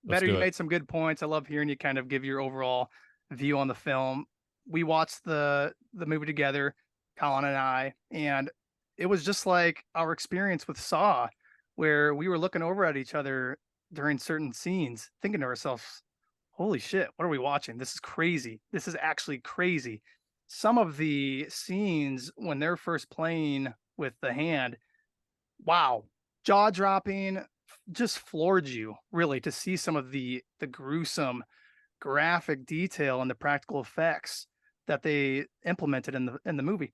Let's Better, do you it. made some good points. I love hearing you kind of give your overall view on the film. We watched the movie together, Colin and I, and it was just like our experience with Saw, where we were looking over at each other during certain scenes, thinking to ourselves, holy shit, what are we watching? This is crazy. This is actually crazy. Some of the scenes when they're first playing with the hand, wow, jaw dropping, just floored you, really, to see some of the gruesome graphic detail and the practical effects that they implemented in the movie.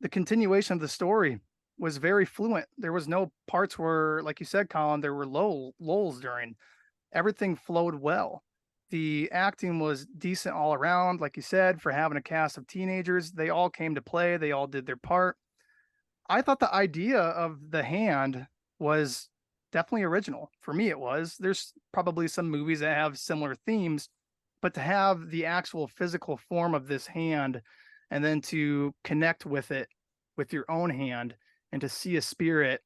The continuation of the story was very fluent. There was no parts where, like you said, Colin, there were lulls during. Everything flowed well. The acting was decent all around, like you said, for having a cast of teenagers. They all came to play. They all did their part. I thought the idea of the hand was definitely original. For me, it was. There's probably some movies that have similar themes, but to have the actual physical form of this hand and then to connect with it with your own hand and to see a spirit,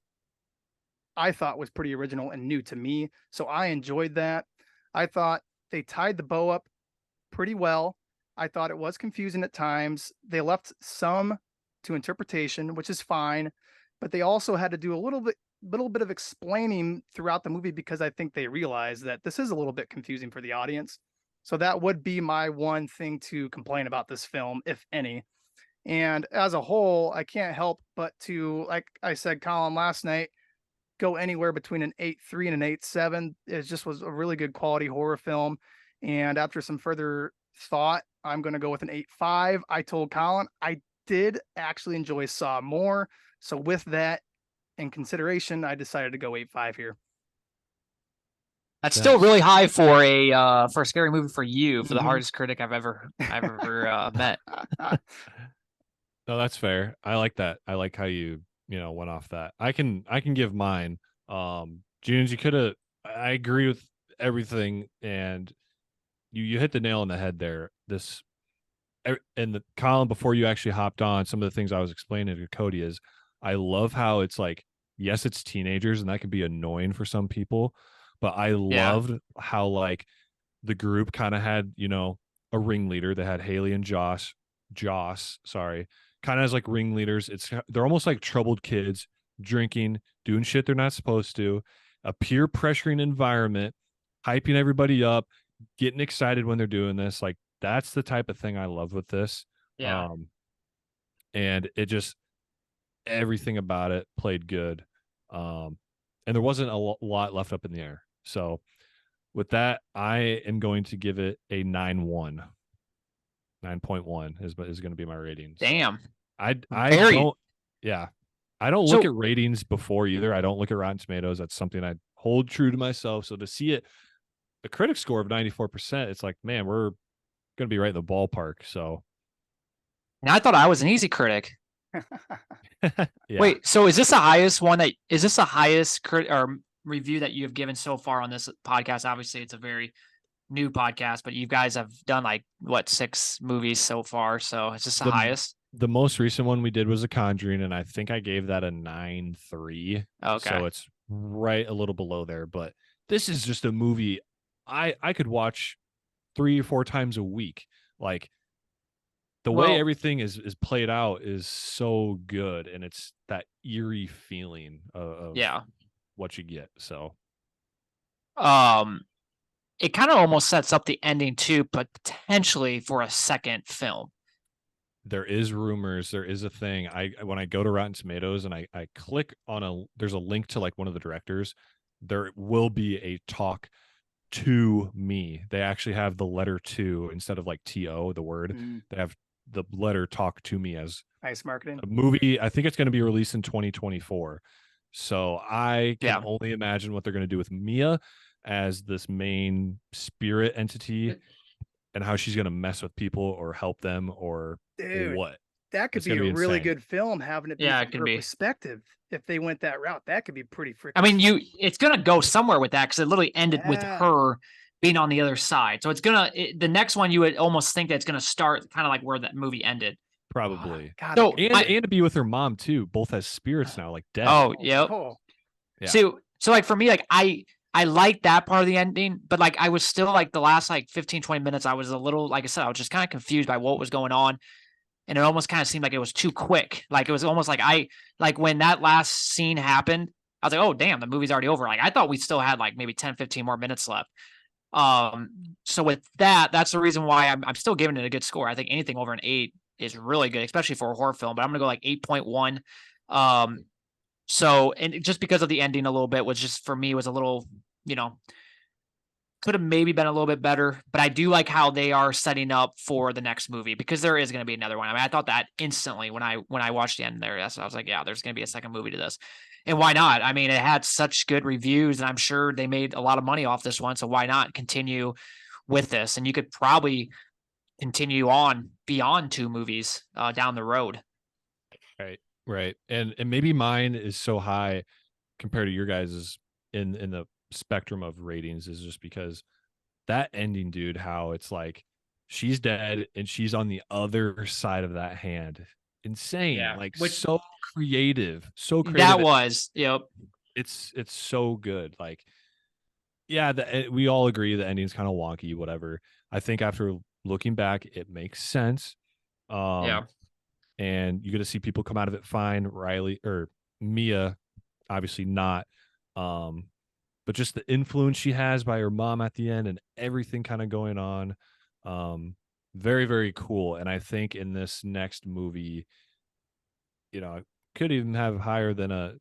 I thought was pretty original and new to me. So I enjoyed that. I thought they tied the bow up pretty well. I thought it was confusing at times. They left some to interpretation, which is fine, but they also had to do a little bit of explaining throughout the movie because I think they realized that this is a little bit confusing for the audience. So that would be my one thing to complain about this film, if any. And as a whole, I can't help but to, like I said, Colin, last night, go anywhere between an 8.3 and an 8.7. It just was a really good quality horror film. And after some further thought, I'm going to go with an 8.5. I told Colin I did actually enjoy Saw more. So with that in consideration, I decided to go 8.5 here. That's still Nice. really high for a scary movie for you, for the hardest critic I've ever met. No, that's fair. I like that. I like how you went off that. I can give mine. Junes, you could have. I agree with everything, and you hit the nail on the head there. And the Colin, before you actually hopped on, some of the things I was explaining to Cody is I love how it's like, yes, it's teenagers, and that can be annoying for some people, but I loved how like the group kind of had a ringleader. They had Haley and Joss, sorry, kind of as like ringleaders. They're almost like troubled kids drinking, doing shit they're not supposed to, a peer pressuring environment, hyping everybody up, getting excited when they're doing this. Like that's the type of thing I love with this. Yeah. And it just everything about it played good. And there wasn't a lot left up in the air. So with that, I am going to give it a 9.1. 9.1 is going to be my rating. Damn. So I Very- don't, yeah. I don't look at ratings before either. I don't look at Rotten Tomatoes. That's something I hold true to myself. So to see it, a critic score of 94%, it's like, man, we're going to be right in the ballpark. So And I thought I was an easy critic. yeah. Wait, so is this the highest one is this the highest review that you have given so far on this podcast? Obviously, it's a very new podcast, but you guys have done like what 6 movies so far. So is this the highest? The most recent one we did was The Conjuring, and I think I gave that a 9.3. Okay. So it's right a little below there. But this is just a movie I could watch 3 or 4 times a week. Like the way everything is played out is so good, and it's that eerie feeling of what you get. So it kind of almost sets up the ending too, but potentially for a second film. There is rumors. There is a thing. When I go to Rotten Tomatoes and I click on there's a link to like one of the directors, there will be a talk to me. They actually have the letter to instead of like TO, the word. They have the letter talk to me as nice marketing. A movie. I think it's going to be released in 2024. So I can only imagine what they're going to do with Mia as this main spirit entity and how she's going to mess with people or help them or what. That could be a really good film, having it be it from her perspective. If they went that route, that could be pretty freaking. I mean, it's gonna go somewhere with that because it literally ended with her being on the other side. So it's the next one you would almost think that it's gonna start kind of like where that movie ended. Probably. So and to be with her mom too, both as spirits now, like dead. Oh, yeah. So like for me, like I like that part of the ending, but like I was still like the last like 15, 20 minutes, I was a little, like I said, I was just kind of confused by what was going on. And it almost kind of seemed like it was too quick. Like it was almost like when that last scene happened, I was like, oh damn, the movie's already over. Like I thought we still had like maybe 10, 15 more minutes left. So with that's the reason why I'm still giving it a good score. I think anything over an 8 is really good, especially for a horror film, but I'm gonna go like 8.1. So, and just because of the ending a little bit was just, for me, was a little, could have maybe been a little bit better, but I do like how they are setting up for the next movie because there is going to be another one. I mean, I thought that instantly when I watched the end there. So I was like, yeah, there's going to be a second movie to this. And why not? I mean, it had such good reviews and I'm sure they made a lot of money off this one. So why not continue with this? And you could probably continue on beyond 2 movies down the road. Right. And maybe mine is so high compared to your guys's in the spectrum of ratings is just because that ending, dude, how it's like she's dead and she's on the other side of that hand. Insane. Like so creative. So creative. That was, It's so good. Like, yeah, we all agree the ending's kind of wonky, whatever. I think after looking back, it makes sense. And you get to see people come out of it fine. Riley or Mia, obviously not. But just the influence she has by her mom at the end and everything kind of going on. very, very cool. And I think in this next movie, could even have higher than a,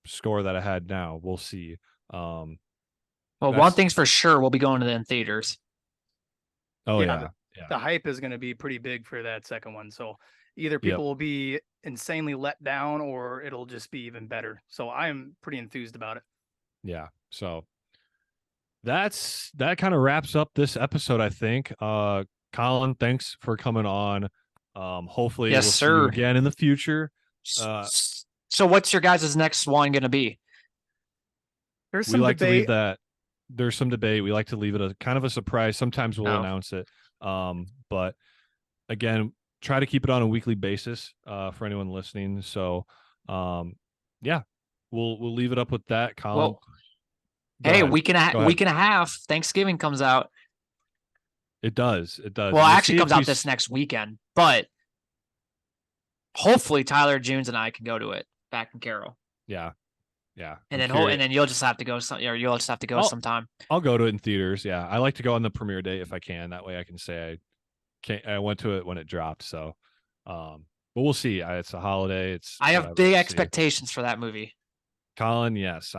score that I had now. We'll see. Um, Well, one that's, thing's for sure, we'll be going to the in theaters. oh, Yeah, yeah. The hype is going to be pretty big for that second one. So either Yep. people will be insanely let down or it'll just be even better. So I'm pretty enthused about it. Yeah. So that kind of wraps up this episode, I think. Colin, thanks for coming on. Hopefully Yes, we'll see you sir. again in the future. So what's your guys' next one going to be? There's We some like to leave debate. that. There's some debate. We like to leave it a kind of a surprise. Sometimes we'll Oh. announce it. But again, try to keep it on a weekly basis for anyone listening. So yeah, we'll leave it up with that. Colin. Well, Go hey, ahead. week and a half, Thanksgiving comes out. It does. It does. Well, We'll it actually see if comes out this next weekend, but hopefully Tyler Junes and I can go to it back in Carroll. Yeah. Yeah. And I'm then curious. and then you'll just have to go you'll just have to go sometime. I'll go to it in theaters. Yeah. I like to go on the premiere day if I can. That way I can say I went to it when it dropped. So but we'll see. It's a holiday. I have whatever. big We'll see. expectations for that movie. Colin, yes.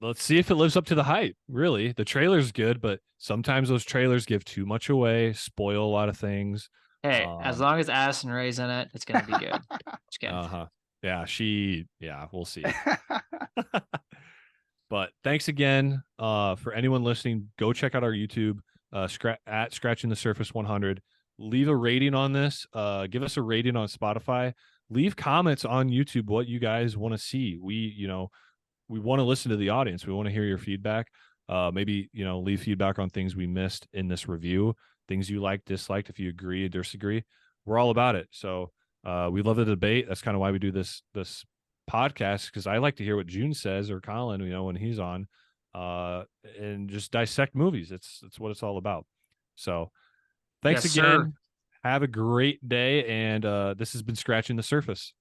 Let's see if it lives up to the hype. Really. The trailer's good, but sometimes those trailers give too much away, spoil a lot of things. Hey, as long as Addison Rae's in it, it's gonna be good. It's good. Uh-huh. Yeah, we'll see. But thanks again. For anyone listening, go check out our YouTube, at Scratching the Surface 100. Leave a rating on this. Give us a rating on Spotify. Leave comments on YouTube what you guys want to see. We want to listen to the audience. We want to hear your feedback. Maybe, leave feedback on things we missed in this review, things you liked, disliked, if you agree or disagree. We're all about it. So we love the debate. That's kind of why we do this podcast, because I like to hear what June says, or Colin, when he's on, and just dissect movies. It's what it's all about. So thanks Yes, again. sir. Have a great day. And this has been Scratching the Surface.